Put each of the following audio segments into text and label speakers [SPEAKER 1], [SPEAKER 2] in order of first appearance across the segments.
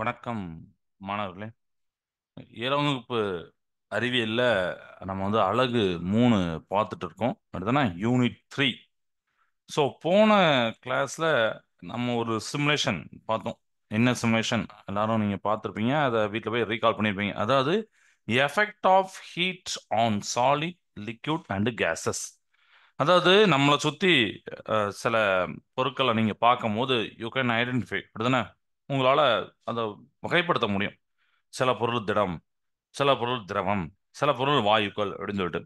[SPEAKER 1] வணக்கம் மாணவர்களே. 7ஆம் வகுப்பு அறிவியல்ல நம்ம அழகு 3 பார்த்துட்டு இருக்கோம். அடுத்தனா யூனிட் 3. ஸோ போன கிளாஸ்ல நம்ம ஒரு சிமுலேஷன் பார்த்தோம். என்ன சிமுலேஷன் எல்லாரும் நீங்க பார்த்துருப்பீங்க. அதை வீட்டில் போய் ரீகால் பண்ணியிருப்பீங்க. அதாவது effect of heat on solid liquid and gases. அதாவது நம்மளை சுற்றி சில பொருட்களை நீங்கள் பார்க்கும்போது யூ கேன் ஐடென்டிஃபை அப்படிதானே, உங்களால் அதை வகைப்படுத்த முடியும். சில பொருள் திடம், சில பொருள் திரவம், சில பொருள் வாயுக்கள் அப்படின்னு சொல்லிட்டு.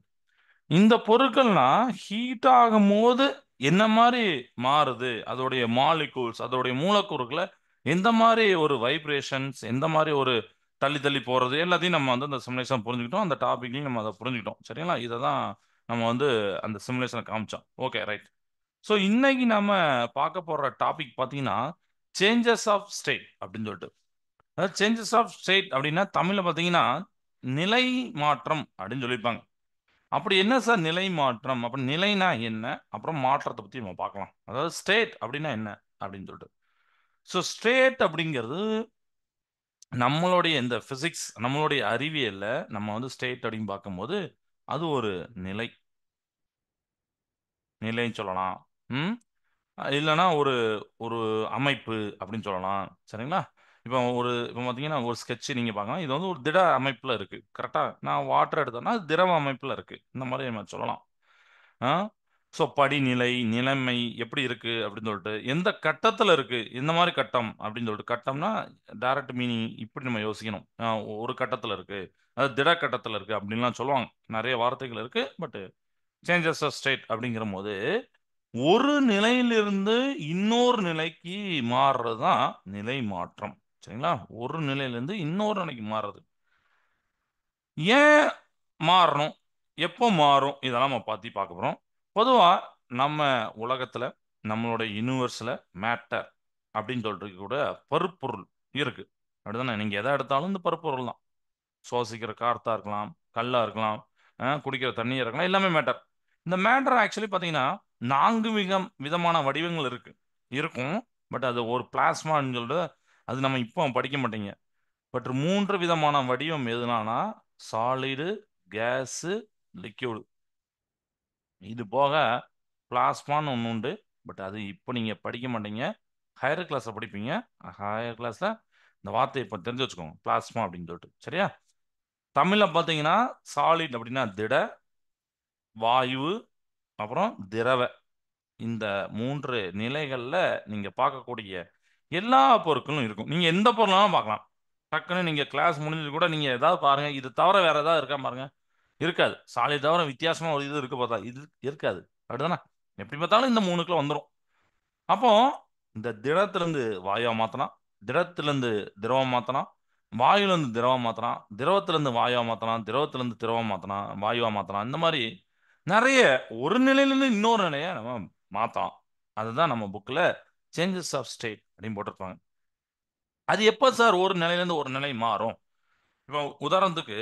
[SPEAKER 1] இந்த பொருட்கள்னா ஹீட் ஆகும் போது என்ன மாதிரி மாறுது, அதோடைய மாலிகூல்ஸ், அதோடைய மூலக்கூறுகளை எந்த மாதிரி ஒரு வைப்ரேஷன்ஸ், எந்த மாதிரி ஒரு தள்ளி தள்ளி போறது, எல்லாத்தையும் நம்ம அந்த சிமுலேஷன் புரிஞ்சுக்கிட்டோம். அந்த டாபிக்லையும் நம்ம அதை புரிஞ்சுக்கிட்டோம். சரிங்களா? இதை தான் நம்ம அந்த சிமுலேஷனை காமிச்சோம். Okay, right. ஸோ இன்னைக்கு நம்ம பார்க்க போற டாபிக் பார்த்தீங்கன்னா சேஞ்சஸ் ஆஃப் ஸ்டேட் அப்படின்னு சொல்லிட்டு. அதாவது சேஞ்சஸ் ஆஃப் ஸ்டேட் அப்படின்னா தமிழ்ல பார்த்தீங்கன்னா நிலை மாற்றம் அப்படின்னு சொல்லியிருப்பாங்க. அப்படி என்ன சார் நிலை மாற்றம்? அப்ப நிலைனா என்ன? அப்புறம் மாற்றத்தை பத்தி நம்ம பார்க்கலாம். அதாவது ஸ்டேட் அப்படின்னா என்ன அப்படின்னு சொல்லிட்டு. ஸோ ஸ்டேட் அப்படிங்கிறது நம்மளுடைய இந்த பிசிக்ஸ், நம்மளுடைய அறிவியல்ல நம்ம ஸ்டேட் அப்படின்னு பார்க்கும்போது அது ஒரு நிலை, நிலைன்னு சொல்லலாம். ம் இல்லைன்னா ஒரு ஒரு அமைப்பு அப்படின்னு சொல்லலாம். சரிங்களா? இப்போ பார்த்தீங்கன்னா ஒரு ஸ்கெட்ச் நீங்கள் பார்க்கலாம். இது ஒரு திட அமைப்பில் இருக்கு. கரெக்டாக நான் வாட்டர் எடுத்தேன்னா அது திரவ அமைப்பில் இருக்கு. இந்த மாதிரி நம்ம சொல்லலாம். ஆ ஸோ படிநிலை, நிலைமை எப்படி இருக்கு அப்படின்னு சொல்லிட்டு, எந்த கட்டத்தில் இருக்கு, இந்த மாதிரி கட்டம் அப்படின்னு சொல்லிட்டு, கட்டம்னா டைரக்ட் மீனிங் இப்படி நம்ம யோசிக்கணும். ஒரு கட்டத்தில் இருக்கு, அது திட கட்டத்தில் இருக்கு அப்படின்லாம் சொல்லுவாங்க. நிறைய வார்த்தைகள் இருக்கு. பட் சேஞ்சஸ் ஆஃப் ஸ்டேட் அப்படிங்கிற போது ஒரு நிலையிலிருந்து இன்னொரு நிலைக்கு மாறுறது தான் நிலை மாற்றம். சரிங்களா? ஒரு நிலையிலிருந்து இன்னொரு நிலைக்கு மாறுறது. ஏன் மாறணும், எப்போ மாறும், இதெல்லாம் நம்ம பத்தி பார்க்க போறோம். பொதுவா நம்ம உலகத்துல, நம்மளோட யூனிவர்ஸ்ல மேட்டர் அப்படின்னு சொல்றது கூட பருப்பொருள் இருக்கு. அப்படிதானே? நீங்க எதை எடுத்தாலும் இந்த பருப்பொருள் தான். சுவாசிக்கிற காற்றா இருக்கலாம், கல்லா இருக்கலாம், குடிக்கிற தண்ணியா இருக்கலாம், எல்லாமே மேட்டர். இந்த மேட்டர் ஆக்சுவலி பார்த்தீங்கன்னா 4 விதமான வடிவங்கள் இருக்கும். பட் அது ஒரு பிளாஸ்மான்னு சொல்லிட்டு அது நம்ம இப்போ படிக்க மாட்டீங்க. பட் 3 விதமான வடிவம் எதுனானா சாலிடு, கேஸு, லிக்யூடு. இது போக பிளாஸ்மான்னு ஒன்று உண்டு. பட் அது இப்போ நீங்க படிக்க மாட்டீங்க. ஹையர் கிளாஸ்ல படிப்பீங்க. ஹையர் கிளாஸ்ல இந்த வார்த்தையை இப்போ தெரிஞ்சு வச்சுக்கோங்க, பிளாஸ்மா அப்படின்னு சொல்லிட்டு. சரியா? தமிழ்ல பார்த்தீங்கன்னா சாலிட் அப்படின்னா திட, வாயு, அப்புறம் திரவ. இந்த 3 நிலைகள்ல நீங்க பார்க்கக்கூடிய எல்லா பொருட்களும் இருக்கும். நீங்க எந்த பொருளாலும் பார்க்கலாம். டக்குன்னு நீங்க கிளாஸ் முடிஞ்சது கூட நீங்க ஏதாவது பாருங்க. இது தவிர வேற ஏதாவது இருக்கா பாருங்க. இருக்காது. சாலிட் தவிர வித்தியாசமா ஒரு இது இருக்கு பார்த்தா இது இருக்காது. அப்படிதானே? எப்படி பார்த்தாலும் இந்த 3க்குள்ள வந்துரும். அப்போ இந்த திடத்திலிருந்து வாயுவா மாத்தலாம், திடத்திலிருந்து திரவம் மாத்தலாம், வாயுலேருந்து திரவம் மாத்தலாம், திரவத்திலிருந்து வாயுவா மாத்தலாம், திரவத்திலிருந்து திரவம் மாத்தலாம், வாயுவா மாத்தலாம். இந்த மாதிரி நிறைய ஒரு நிலையிலிருந்து இன்னொரு நிலையை நம்ம மாத்தலாம். அதுதான் நம்ம புக்ல சேஞ்சஸ் ஆஃப் ஸ்டேட் அப்படின்னு போட்டிருப்பாங்க. அது எப்போ சார் ஒரு நிலையிலிருந்து ஒரு நிலை மாறும்? இப்போ உதாரணத்துக்கு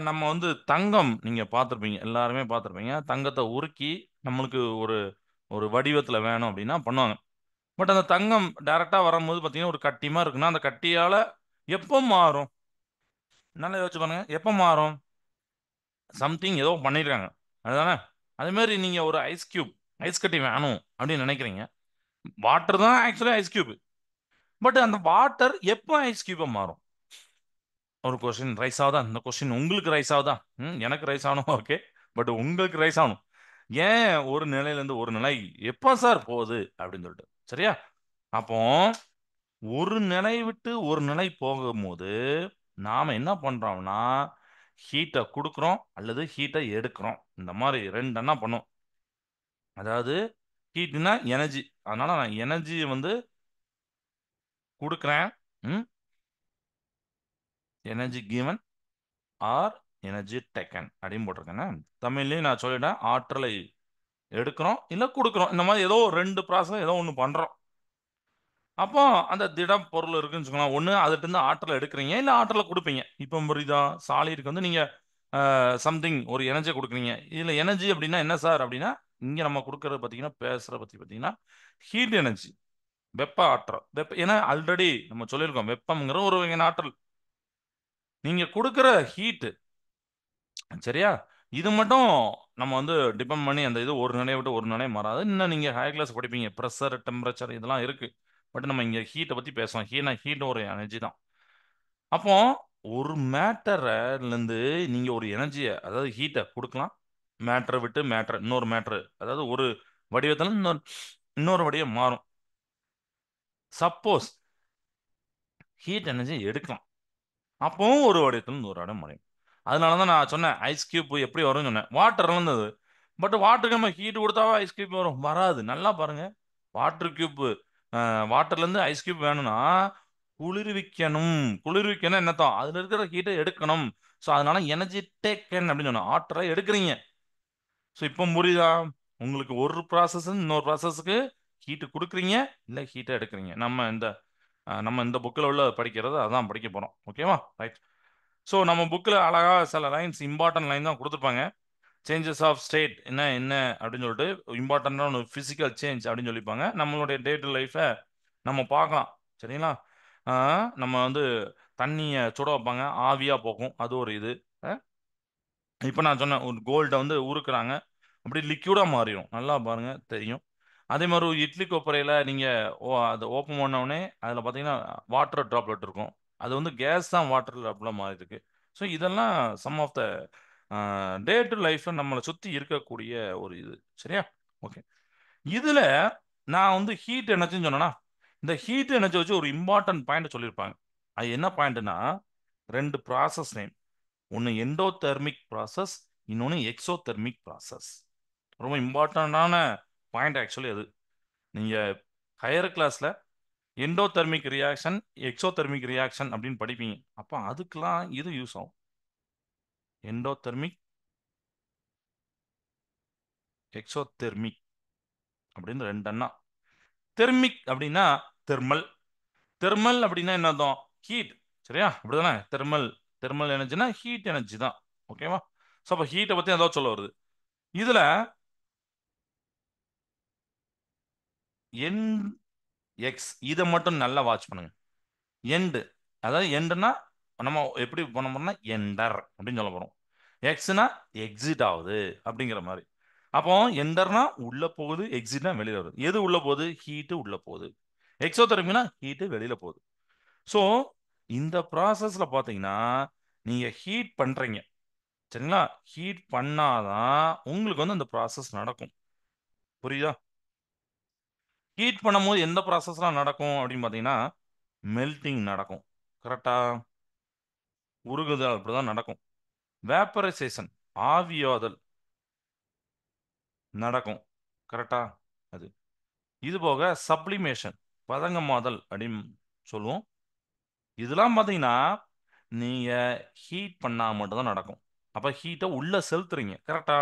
[SPEAKER 1] நம்ம தங்கம் நீங்க பார்த்துருப்பீங்க, எல்லாருமே பார்த்துருப்பீங்க. தங்கத்தை உருக்கி நம்மளுக்கு ஒரு ஒரு வடிவத்துல வேணும் அப்படின்னா பண்ணுவாங்க. பட் அந்த தங்கம் டைரக்டா வரும்போது பார்த்தீங்கன்னா ஒரு கட்டிமா இருக்குன்னா அந்த கட்டியால எப்போ மாறும்? நல்லா யோசிச்சு பாருங்க. எப்போ மாறும்? சம்திங் ஏதோ பண்ணிருக்காங்க. அதுதானே? அதே மாதிரி நீங்க ஒரு ஐஸ் கியூப், ஐஸ் கட்டி வேணும் அப்படின்னு நினைக்கிறீங்க. வாட்டர் தான் ஆக்சுவலி ஐஸ் கியூப். பட் அந்த வாட்டர் எப்போ ஐஸ் கியூபா மாறும்? ஒரு கொஸ்டின் ரைஸ் ஆகுதா? இந்த கொஸ்டின் உங்களுக்கு ரைஸ் ஆகுதா? எனக்கு ரைஸ் ஆகணும். ஓகே. பட் உங்களுக்கு ரைஸ் ஆகணும். ஏன் ஒரு நிலையிலேருந்து ஒரு நிலை எப்போ சார் போகுது அப்படின்னு சொல்லிட்டு. சரியா? அப்போ ஒரு நிலை விட்டு ஒரு நிலை போகும்போது நாம என்ன பண்றோம்னா ஹீட்டை கொடுக்குறோம் அல்லது ஹீட்டை எடுக்கிறோம். இந்த மாதிரி ரெண்டு என்ன பண்ணும். அதாவது ஹீட்னா எனர்ஜி. அதனால நான் எனர்ஜி கொடுக்குறேன். Energy given or energy taken அப்படின்னு போட்டிருக்கேன்னா தமிழ்லயும் நான் சொல்லிட்டேன். ஆற்றலை எடுக்கிறோம் இல்ல கொடுக்குறோம். இந்த மாதிரி ஏதோ ரெண்டு ப்ராசஸ் ஏதோ ஒன்று பண்றோம். அப்போ அந்த திடம் பொருள் இருக்குன்னு வச்சுக்கோங்களேன். ஒன்று அதுட்டு இருந்து ஆற்றலை எடுக்கிறீங்க இல்லை ஆற்றலை கொடுப்பீங்க. இப்போ புரியுதா? சாலிடுக்கு நீங்க சம்திங் ஒரு எனர்ஜி கொடுக்குறீங்க. இதில் எனர்ஜி அப்படின்னா என்ன சார் அப்படின்னா இங்கே நம்ம கொடுக்கறது பார்த்தீங்கன்னா பேசுகிற பற்றி பார்த்தீங்கன்னா ஹீட் எனர்ஜி. வெப்ப ஆற்றல். ஏன்னா ஆல்ரெடி நம்ம சொல்லியிருக்கோம், வெப்பம்ங்கிற ஒரு வகையான ஆற்றல். நீங்க கொடுக்குற ஹீட், சரியா? இது மட்டும் நம்ம வந்து டிபெண்ட் பண்ணி அந்த இது ஒரு நிலையை விட்டு ஒரு நிலை மாறாது. இன்னும் நீங்க ஹை கிளாஸ் படிப்பீங்க, ப்ரெஷர், டெம்பரேச்சர் இதெல்லாம் இருக்கு. பட் நம்ம இங்க ஹீட்டை பத்தி பேசுவோம். ஹீட் ஒரு எனர்ஜி தான். அப்போ ஒரு மேட்டர்ல இருந்து நீங்க ஒரு எனர்ஜியை, அதாவது ஹீட்டை கொடுக்கலாம். மேட்டரை விட்டு இன்னொரு மேட்டர், அதாவது ஒரு வடிவத்துல இன்னொரு வடிவம் மாறும். சப்போஸ் ஹீட் எனர்ஜி எடுக்கலாம், அப்பவும் ஒரு வடிவத்துல இருந்து ஒரு இடம் மாறும். அதனால தான் நான் சொன்னேன் ஐஸ் கியூப் எப்படி வரும்னு சொன்னேன். வாட்டர் இருந்தது, பட் வாட்டருக்கு நம்ம ஹீட் கொடுத்தாவா ஐஸ் கியூப் வரும்? வராது. நல்லா பாருங்க, வாட்டர் கியூப், வாட்டர்ல இருந்து ஐஸ் கியூப் வேணும்னா குளிர்விக்கணும். குளிர்விக்கணும் என்னத்தான், அதுல இருக்கிற ஹீட்டை எடுக்கணும். ஸோ அதனால எனர்ஜி டேக்கன் அப்படின்னு சொன்னேன், ஆற்றலை எடுக்கிறீங்க. ஸோ இப்போ புரியுதா உங்களுக்கு? ஒரு ப்ராசஸ் இன்னொரு ப்ராசஸ்க்கு ஹீட்டு கொடுக்குறீங்க, இல்லை ஹீட்டை எடுக்கிறீங்க. நம்ம இந்த புக்கில் உள்ள படிக்கிறது அதான் படிக்க போகிறோம். ஓகேவா? ரைட். ஸோ நம்ம புக்கில் அழகா சில லைன்ஸ், இம்பார்ட்டன்ட் லைன் தான் கொடுத்துருப்பாங்க. சேஞ்சஸ் ஆஃப் ஸ்டேட் என்ன என்ன அப்படின்னு சொல்லிட்டு, இம்பார்ட்டண்டான ஒரு ஃபிசிக்கல் சேஞ்ச் அப்படின்னு சொல்லிப்பாங்க. நம்மளுடைய டே டு லைஃப்பை நம்ம பார்க்கலாம். சரிங்களா? நம்ம வந்து தண்ணியை சுட வைப்பாங்க, ஆவியாக போகும், அது ஒரு இது. இப்போ நான் சொன்னேன், ஒரு கோல்டை வந்து உருக்குறாங்க, அப்படி லிக்யூடாக மாறிடும். நல்லா பாருங்க, தெரியும். அதே மாதிரி ஒரு இட்லி கொப்பரையில் நீங்கள் அதை ஓப்பன் பண்ண உடனே அதில் பார்த்தீங்கன்னா வாட்டர் ட்ராப்லெட் இருக்கும். அது வந்து கேஸ் தான் வாட்டர் ட்ராப்ல மாறி இருக்கு. ஸோ இதெல்லாம் some of the day to லைஃப்பை நம்மளை சுற்றி இருக்கக்கூடிய ஒரு இது. சரியா? ஓகே. இதில் நான் வந்து ஹீட் எனர்ஜின்னு சொன்னேன்னா, இந்த ஹீட் எனர்ஜி வச்சு ஒரு இம்பார்ட்டன்ட் பாயிண்ட் சொல்லியிருப்பாங்க. அது என்ன பாயிண்ட்னா, ரெண்டு ப்ராசஸ் நேம். ஒன்று எண்டோதெர்மிக் ப்ராசஸ், இன்னொன்று எக்ஸோதெர்மிக் ப்ராசஸ். ரொம்ப இம்பார்ட்டண்டான பாயிண்ட் ஆக்சுவலி அது. நீங்கள் ஹையர் கிளாஸில் எண்டோதெர்மிக் ரியாக்ஷன், எக்ஸோதெர்மிக் ரியாக்ஷன் அப்படின்னு படிப்பீங்க. அப்போ அதுக்கெல்லாம் இது யூஸ் ஆகும். எண்டோதெர்மிக், எக்ஸோதெர்மிக் அப்படின்னு ரெண்டு அண்ணா. தெர்மிக் அப்படின்னா தெர்மல். தெர்மல் அப்படின்னா என்ன அர்த்தம்? ஹீட். சரியா? அப்படிதானே? தெர்மல், தெர்மல் எனர்ஜினா ஹீட் எனர்ஜி தான். ஓகேவா? ஸோ அப்போ ஹீட்டை பற்றி ஏதாவது சொல்ல வருது இதில். என் எக்ஸ் இதை மட்டும் நல்லா வாட்ச் பண்ணுங்க. எண்டு, அதாவது எண்டுனா நம்ம எப்படி பண்ண போறோம்னா எண்டர் அப்படின்னு சொல்ல போறோம். எக்ஸ்னா எக்ஸிட் ஆகுது அப்படிங்கிற மாதிரி. அப்போ எண்டர்னா உள்ள போகுது, எக்ஸிட்னா வெளியில வருது. எது உள்ள போகுது? ஹீட்டு உள்ள போகுது. எக்ஸோதெர்மிக்னா ஹீட்டு வெளியில போகுது. ஸோ இந்த ப்ராசஸ்ல பார்த்தீங்கன்னா, நீங்க ஹீட் பண்றீங்க, சரிங்களா? ஹீட் பண்ணாதான் உங்களுக்கு வந்து அந்த ப்ராசஸ் நடக்கும். புரியுதா? ஹீட் பண்ணும்போது எந்த ப்ராசஸ்லாம் நடக்கும் அப்படின்னு பார்த்தீங்கன்னா, மெல்டிங் நடக்கும். கரெக்டா? உருகுதல் அப்படிதான் நடக்கும். வேப்பரைசேஷன், ஆவியாதல் நடக்கும். கரெக்டா? அது இது போக சப்ளிமேஷன், பதங்கமாதல் அப்படின்னு சொல்லுவோம். இதெல்லாம் பார்த்தீங்கன்னா நீங்க ஹீட் பண்ணா மட்டும் தான் நடக்கும். அப்ப ஹீட்டை உள்ள செலுத்துறீங்க. கரெக்டா?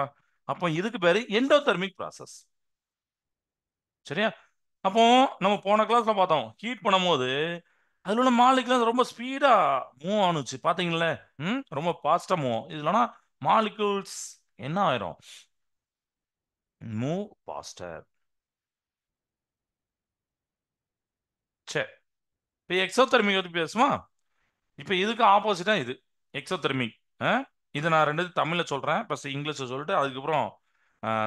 [SPEAKER 1] அப்போ இதுக்கு பேரு எண்டோதெர்மிக் ப்ராசஸ். சரியா? அப்போ நம்ம போன கிளாஸ்ல பார்த்தோம், ஹீட் பண்ணும்போது அதுல உள்ள மாலிகுலர் ரொம்ப ஸ்பீடா மூவ் ஆனுச்சு. பாத்தீங்களே? ரொம்ப ஃபாஸ்டா மூவ். இதுலனா மாலிகுல்ஸ் என்ன ஆயிரும்? Move faster. சரி. இப்போ எக்ஸோதெர்மிக் பத்தி பேசுமா? இப்போ இதுக்கு ஆப்போசிட்டா இது எக்ஸோதெர்மிக். இதை நான் ரெண்டு தமிழ்ல சொல்றேன், ஃபர்ஸ்ட் இங்கிலீஷ்ல சொல்லிட்டு அதுக்கப்புறம்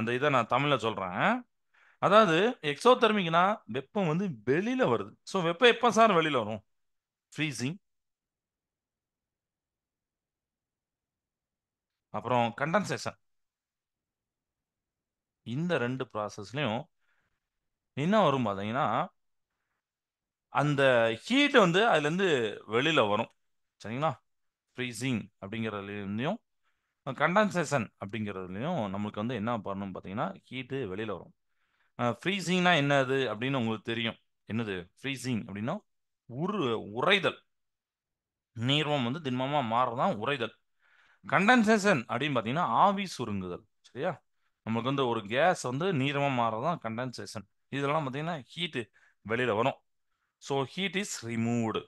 [SPEAKER 1] அந்த இதை நான் தமிழ்ல சொல்றேன். அதாவது எக்ஸோதெர்மிக்னா வெப்பம் வந்து வெளியில வருது. ஸோ வெப்பம் எப்போ சார் வெளியில வரும்? ஃப்ரீசிங், அப்புறம் கண்டென்சேஷன். இந்த ரெண்டு ப்ராசஸ்லயும் என்ன வரும் பார்த்தீங்கன்னா, அந்த ஹீட் வந்து அதுலேருந்து வெளியில வரும். சரிங்களா? ஃப்ரீசிங் அப்படிங்கிறதுலையும் கண்டென்சேஷன் அப்படிங்கிறதுலையும் நம்மளுக்கு வந்து என்ன பண்ணணும் பார்த்தீங்கன்னா, ஹீட்டு வெளியில வரும். ஃப்ரீசிங்னா என்னது அப்படின்னு உங்களுக்கு தெரியும். என்னது ஃப்ரீசிங் அப்படின்னா? உரு உறைதல். நீர்மம் வந்து திண்மமா மாறதான் உறைதல். கண்டென்சேஷன் அப்படின்னு பார்த்தீங்கன்னா ஆவி சுருங்குதல். சரியா? நமக்கு வந்து ஒரு கேஸ் வந்து நீரமா மாறதான் கண்டென்சேஷன். இதெல்லாம் பார்த்தீங்கன்னா ஹீட் வெளியில வரும். So heat is removed.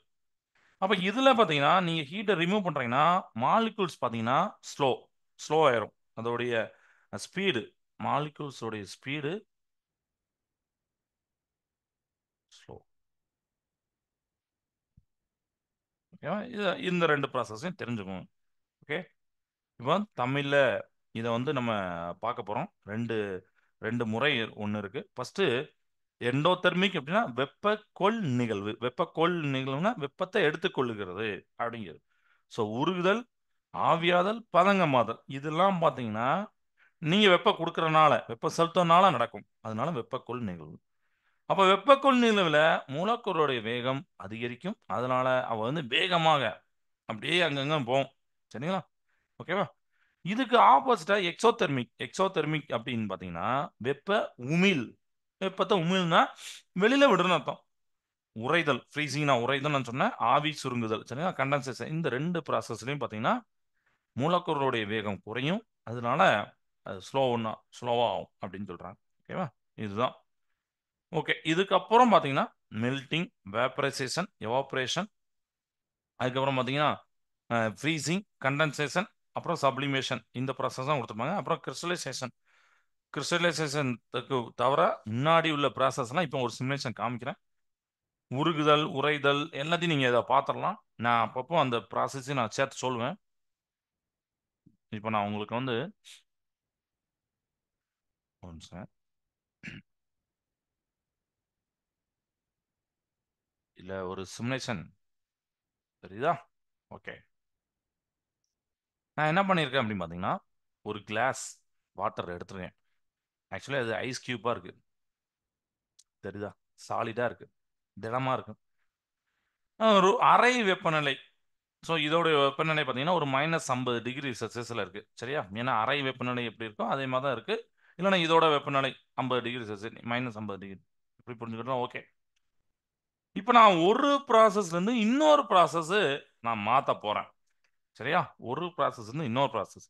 [SPEAKER 1] அப்போ இதில் பார்த்தீங்கன்னா நீங்கள் ஹீட்டை ரிமூவ் பண்ணுறீங்கன்னா மாலிகூல்ஸ் பார்த்தீங்கன்னா ஸ்லோ ஸ்லோ ஆயிரும். அதோடைய ஸ்பீடு, மாலிகூல்ஸோடைய ஸ்பீடு ஸ்லோ. ஓகேவா? இந்த 2 ப்ராசஸையும் தெரிஞ்சுக்கணும். ஓகே. இப்போ தமிழ்ல இத வந்து நம்ம பார்க்க போறோம். 2 முறை ஒண்ணு இருக்கு. ஃபர்ஸ்ட்டு எண்டோதெர்மிக் அப்படின்னா வெப்பக்கொள் நிகழ்வு. வெப்பக்கொள் நிகழ்வுனா வெப்பத்தை எடுத்துக்கொள்ளுகிறது அப்படிங்கிறது. ஸோ உருகுதல், ஆவியாதல், பதங்கமாதல் இதெல்லாம் பார்த்தீங்கன்னா, நீங்க வெப்பம் குடுக்கறனால, வெப்பம் செலுத்துறனால நடக்கும். அதனால வெப்பக்கொள் நிகழ்வு. அப்ப வெப்பக்கொள் நிகழ்வுல மூலக்கூறுடைய வேகம் அதிகரிக்கும். அதனால அவ வந்து வேகமாக அப்படியே அங்கங்க போகும். சரிங்களா? ஓகேவா? இதுக்கு ஆப்போசிட்டா எக்ஸோதெர்மிக். எக்ஸோதெர்மிக் அப்படின்னு பார்த்தீங்கன்னா, வெப்ப உமிழ். வெப்பத்த உமிழ்னா வெளியில விடுறன்னு அர்த்தம். உறைதல், ஃப்ரீசிங்னா உறைதல் நான் சொன்னேன். ஆவி சுருங்குதல். சரிங்களா? கண்டென்சேஷன். இந்த 2 ப்ராசஸ்லயும் பார்த்தீங்கன்னா, மூலக்கூறுடைய வேகம் குறையும். அதனால அது ஸ்லோவா ஆகும் அப்படின்னு சொல்றாங்க. ஓகேவா? இதுதான். ஓகே. இதுக்கப்புறம் பார்த்தீங்கன்னா, மெல்டிங், வேப்பரைசேஷன், எவாப்பரேஷன் அதுக்கப்புறம் பார்த்தீங்கன்னா, ஃப்ரீசிங், கண்டென்சேஷன், அப்புறம் சப்ளிமேஷன் இந்த ப்ராசஸ் தான் குடுத்துருப்பாங்க. அப்புறம் கிறிஸ்டலைசேஷன். கிறிஸ்டலைசேஷனுக்கு தவிர முன்னாடி உள்ள ப்ராசஸ்லாம் இப்போ ஒரு சிமுலேஷன் காமிக்கிறேன். உருகுதல், உறைதல் எல்லாத்தையும் நீங்க இத பார்த்துறலாம். நான் அப்பப்போ அந்த ப்ராசஸையும் நான் சேர்த்து சொல்லுவேன். இப்போ நான் உங்களுக்கு வந்து ஒரு நிமிஷம். இல்ல ஒரு சிமுலேஷன் தெரியுதா? ஓகே. நான் என்ன பண்ணியிருக்கேன் அப்படின்னு பார்த்தீங்கன்னா, ஒரு கிளாஸ் வாட்டர் எடுத்துருக்கேன். ஆக்சுவலி அது ஐஸ் கியூபா இருக்கு. தெரியுதா? சாலிடா இருக்கு. திடமா இருக்கு. ஒரு அறை வெப்பநிலை. ஸோ இதோட வெப்பநிலை பார்த்தீங்கன்னா, ஒரு -50°C இருக்கு. சரியா? ஏன்னா அறை வெப்பநிலை எப்படி இருக்கோ, அதே மாரி தான் இருக்கு. இல்லன்னா இதோட வெப்பநிலை 50°C -50° இப்படி புரிஞ்சுக்கிட்டா ஓகே. இப்ப நான் ஒரு ப்ராசஸ்லேருந்து இன்னொரு ப்ராசஸ் நான் மாத்தப் போறேன். சரியா? ஒரு ப்ராசஸ்லேருந்து இன்னொரு ப்ராசஸ்.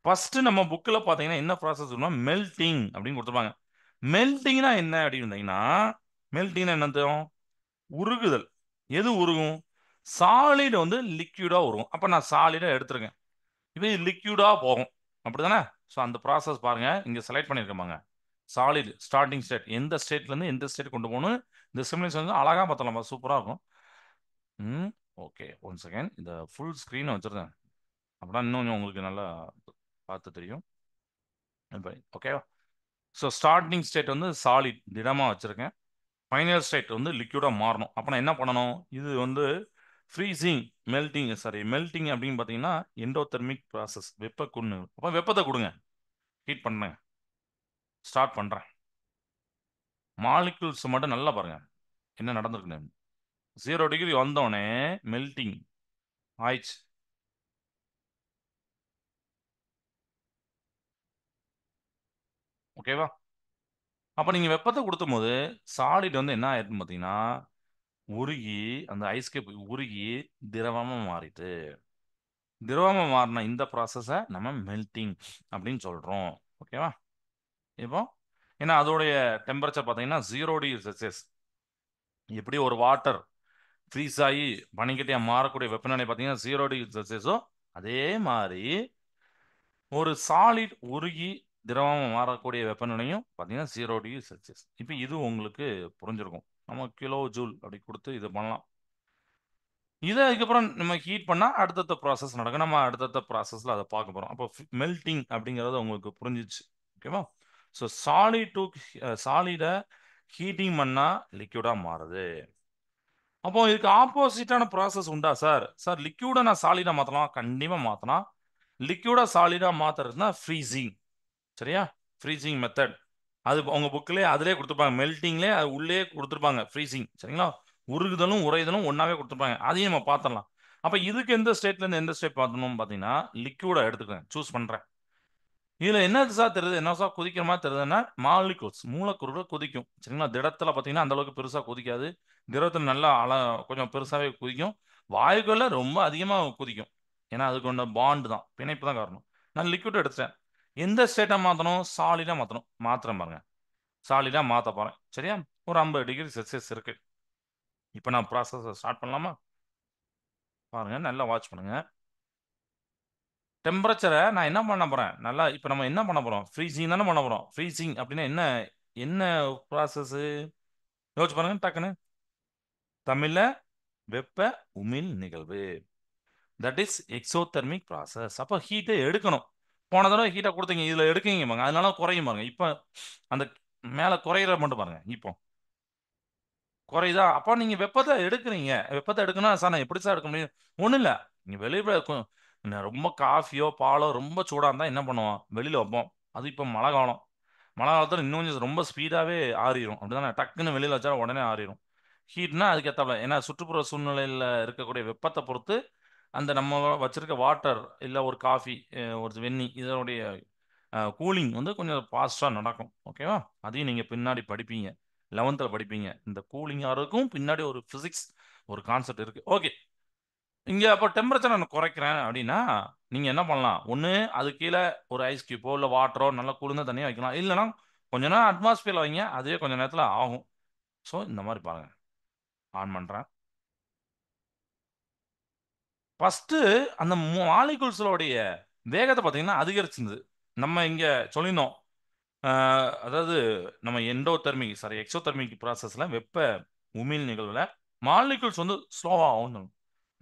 [SPEAKER 1] ஃபர்ஸ்ட்டு நம்ம புக்ல பார்த்தீங்கன்னா, என்ன ப்ராசஸ் இருக்குன்னா, மெல்டிங் அப்படின்னு குடுத்துருப்பாங்க. மெல்டிங்னா என்ன அப்படின்னு வந்தீங்கன்னா, மெல்டிங்னா என்ன அர்த்தம்? உருகுதல். எது உருகும்? சாலிட் வந்து லிக்விடா உருகும். அப்ப நான் சாலிடா எடுத்துருக்கேன். இது லிக்விடா போகும். அப்படிதானே? ஸோ அந்த ப்ராசஸ் பாருங்க. இங்க செலக்ட் பண்ணியிருக்கேன் பாருங்க. Solid starting state. எந்த ஸ்டேட்லேருந்து எந்த ஸ்டேட் கொண்டு போகணும். இந்த சிமுலேஷன் வந்து அழகா பார்த்துடலாம். சூப்பரா இருக்கும். ம். ஓகே. One second. இந்த ஃபுல் ஸ்க்ரீன வச்சிருந்தேன். அப்பதான் இன்னும் கொஞ்சம் உங்களுக்கு நல்லா பார்த்து தெரியும். இப்ப ஓகேவா? ஸோ ஸ்டார்ட்டிங் ஸ்டேட் வந்து சாலிட் திடமா வச்சிருக்கேன். ஃபைனல் ஸ்டேட் வந்து லிக்விடா மாறணும். அப்ப நான் என்ன பண்ணணும்? இது வந்து ஃப்ரீசிங், மெல்டிங் அப்படின்னு பார்த்தீங்கன்னா, எண்டோதெர்மிக் ப்ராசஸ். வெப்ப குன்னு. அப்ப வெப்பத்த குடுங்க. ஹீட் பண்றேன். ஸ்டார்ட் பண்றேன். மாலிக்யூல்ஸ் மட்டும் நல்லா பாருங்க. என்ன நடந்திருக்குன்னு. 0 டிகிரி வந்தோனே மெல்டிங் ஆயிடுச்சு. ஓகேவா? அப்ப நீங்க வெப்பத்த குடுக்கும்போது, சாலிட் வந்து என்ன ஆயிருக்குன்னு பார்த்தீங்கன்னா, உருகி அந்த ஐஸ் கியூப் உருகி திரவமா மாறிட்டு. திரவமா மாறுன இந்த ப்ராசஸ நம்ம மெல்டிங் அப்படின்னு சொல்றோம். ஓகேவா? இப்போ ஏன்னா அதோடைய டெம்பரேச்சர் பார்த்தீங்கன்னா 0°C. எப்படி ஒரு வாட்டர் ஃப்ரீஸ் ஆகி பனிக்கட்டியா மாறக்கூடிய வெப்பநிலை பார்த்தீங்கன்னா 0°C அதே மாதிரி ஒரு சாலிட் உருகி திரவமா மாறக்கூடிய வெப்பநிலையும் பார்த்தீங்கன்னா 0°C. இப்போ இது உங்களுக்கு புரிஞ்சிருக்கும். நம்ம கிலோ ஜூல் அப்படி கொடுத்து இது பண்ணலாம். இத அதுக்கப்புறம் நம்ம ஹீட் பண்ணா அடுத்தடுத்த ப்ராசஸ் நடக்கும். நம்ம அடுத்தடுத்த ப்ராசஸ்ல அத பார்க்க போறோம். அப்போ மெல்டிங் அப்படிங்கிறது உங்களுக்கு புரிஞ்சிச்சு. ஓகேவா? ஸோ சாலிட ஹீட்டிங் பண்ணா லிக்விடா மாறுது. அப்போ இதுக்கு ஆப்போசிட்டான ப்ராசஸ் உண்டா சார்? சார் லிக்விட நான் சாலிடா மாத்தலாம். கண்டிப்பா மாத்தலாம். லிக்விட சாலிடா மாத்துறதுன்னா ஃப்ரீசிங். சரியா? Freezing method. அது உங்க புக்லயே அதிலேயே குடுத்துருப்பாங்க. மெல்டிங்லயே அது உள்ளேயே குடுத்துருப்பாங்க. ஃப்ரீசிங். சரிங்களா? உருகுதலும், உறைதலும் ஒண்ணாவே குடுத்துருப்பாங்க. அதையும் நம்ம பாத்துரலாம். அப்ப இதுக்கு எந்த ஸ்டேட்ல இருந்து எந்த ஸ்டேட் மாத்தணும்னு பாத்தீங்கன்னா, லிக்விட எடுத்துக்கிறேன். சூஸ் பண்றேன். இதுல என்ன சார் தெரியுது? என்ன சார் கொதிக்கிற மாரி தெரியுதுன்னா, மாலிக்யூல்ஸ் மூலக்கூறுகள் கொதிக்கும். சரிங்களா? திடத்துல பார்த்தீங்கன்னா, அந்த அளவுக்கு பெருசா கொதிக்காது. திரவத்துல நல்லா கொஞ்சம் பெருசாவே கொதிக்கும். வாயுக்கள்ல ரொம்ப அதிகமா கொதிக்கும். ஏன்னா, அதுக்கு உண்டான பாண்ட் தான். பிணைப்பு தான் காரணம். நான் லிக்விட் எடுத்துட்டேன். எந்த ஸ்டேட்டா மாத்தணும்? சாலிடா மாத்தணும். மாத்துறேன் பாருங்க. சாலிடா மாத்தப் போறேன். சரியா? ஒரு 50°C இருக்கு. இப்ப நான் ப்ராசஸ ஸ்டார்ட் பண்ணலாமா? பாருங்க. நல்லா வாட்ச் பண்ணுங்க. டெம்பரேச்சர நான் என்ன பண்ண போறேன்? நல்லா இப்ப நம்ம என்ன பண்ண போறோம்? ஃப்ரீசிங் தானே பண்ண போறோம். ஃப்ரீசிங் அப்டின்னா என்ன? என்ன ப்ராசஸு? யோசிச்சு பாருங்க டக்குன்னு. தமிழ்ல வெப்ப உமிழ் நிகழ்வு. That is exothermic process. அப்போ ஹீட்டை எடுக்கணும். போன தடவை ஹீட்டை கொடுத்தீங்க, இதுல எடுக்கீங்க பாருங்க, அதனால குறையும் பாருங்க. இப்போ அந்த மேல குறையிற மட்டும் பாருங்க. இப்போ குறையுதா? அப்போ நீங்க வெப்பத்தை எடுக்குறீங்க. வெப்பத்தை எடுக்கணும் சார், நான் எப்படி சார் எடுக்க முடியும்? ஒண்ணும் இல்ல. நீங்க வெளியில ரொம்ப காஃபியோ பாலோ ரொம்ப சூடா இருந்தா என்ன பண்ணுவோம்? வெளியில வைப்போம். அது இப்போ மழை காலம். மழை காலத்துல இன்னும் கொஞ்சம் ரொம்ப ஸ்பீடாவே ஆறிரும். அப்படிதானே? டக்குன்னு வெளியில வச்சா உடனே ஆறிரும். ஹீட்னா அதுக்கு ஏத்தாப்புல, ஏன்னா சுற்றுப்புற சூழ்நிலையில இருக்கக்கூடிய வெப்பத்தை பொறுத்து அந்த நம்ம வச்சிருக்க வாட்டர் இல்ல ஒரு காஃபி, ஒரு வெந்நி இதனுடைய கூலிங் வந்து கொஞ்சம் ஃபாஸ்டா நடக்கும். ஓகேவா? அதையும் நீங்க பின்னாடி படிப்பீங்க. 11th படிப்பீங்க. இந்த கூலிங் ஆறதுக்கும் பின்னாடி ஒரு பிசிக்ஸ், ஒரு கான்செப்ட் இருக்கு. ஓகே. இங்க அப்ப டெம்பரேச்சர் நான் குறைக்கிறேன் அப்படின்னா, நீங்க என்ன பண்ணலாம்? ஒண்ணு அது கீழ ஒரு ஐஸ் கியூபோ இல்ல வாட்டரோ நல்லா குளிர்ந்த தண்ணிய வைக்கலாம். இல்லன்னா கொஞ்ச நேரம் அட்மாஸ்பியர்ல வைங்க. அதுவே கொஞ்ச நேரத்துல ஆகும். சோ இந்த மாரி பாருங்க. ஆன் பண்றேன். ஃபர்ஸ்ட்டு அந்த மாலிக்யூல்ஸோடைய வேகத்த பார்த்தீங்கன்னா அதிகரிச்சிருந்தது. நம்ம இங்க சொல்லியிருந்தோம். அ அதாவது நம்ம எண்டோதெர்மிக் சாரி எக்ஸோதெர்மிக் ப்ராசஸ்ல வெப்ப உமிழ் நிகழ்வுல மாலிக்யூல்ஸ் வந்து ஸ்லோவா ஆகும்.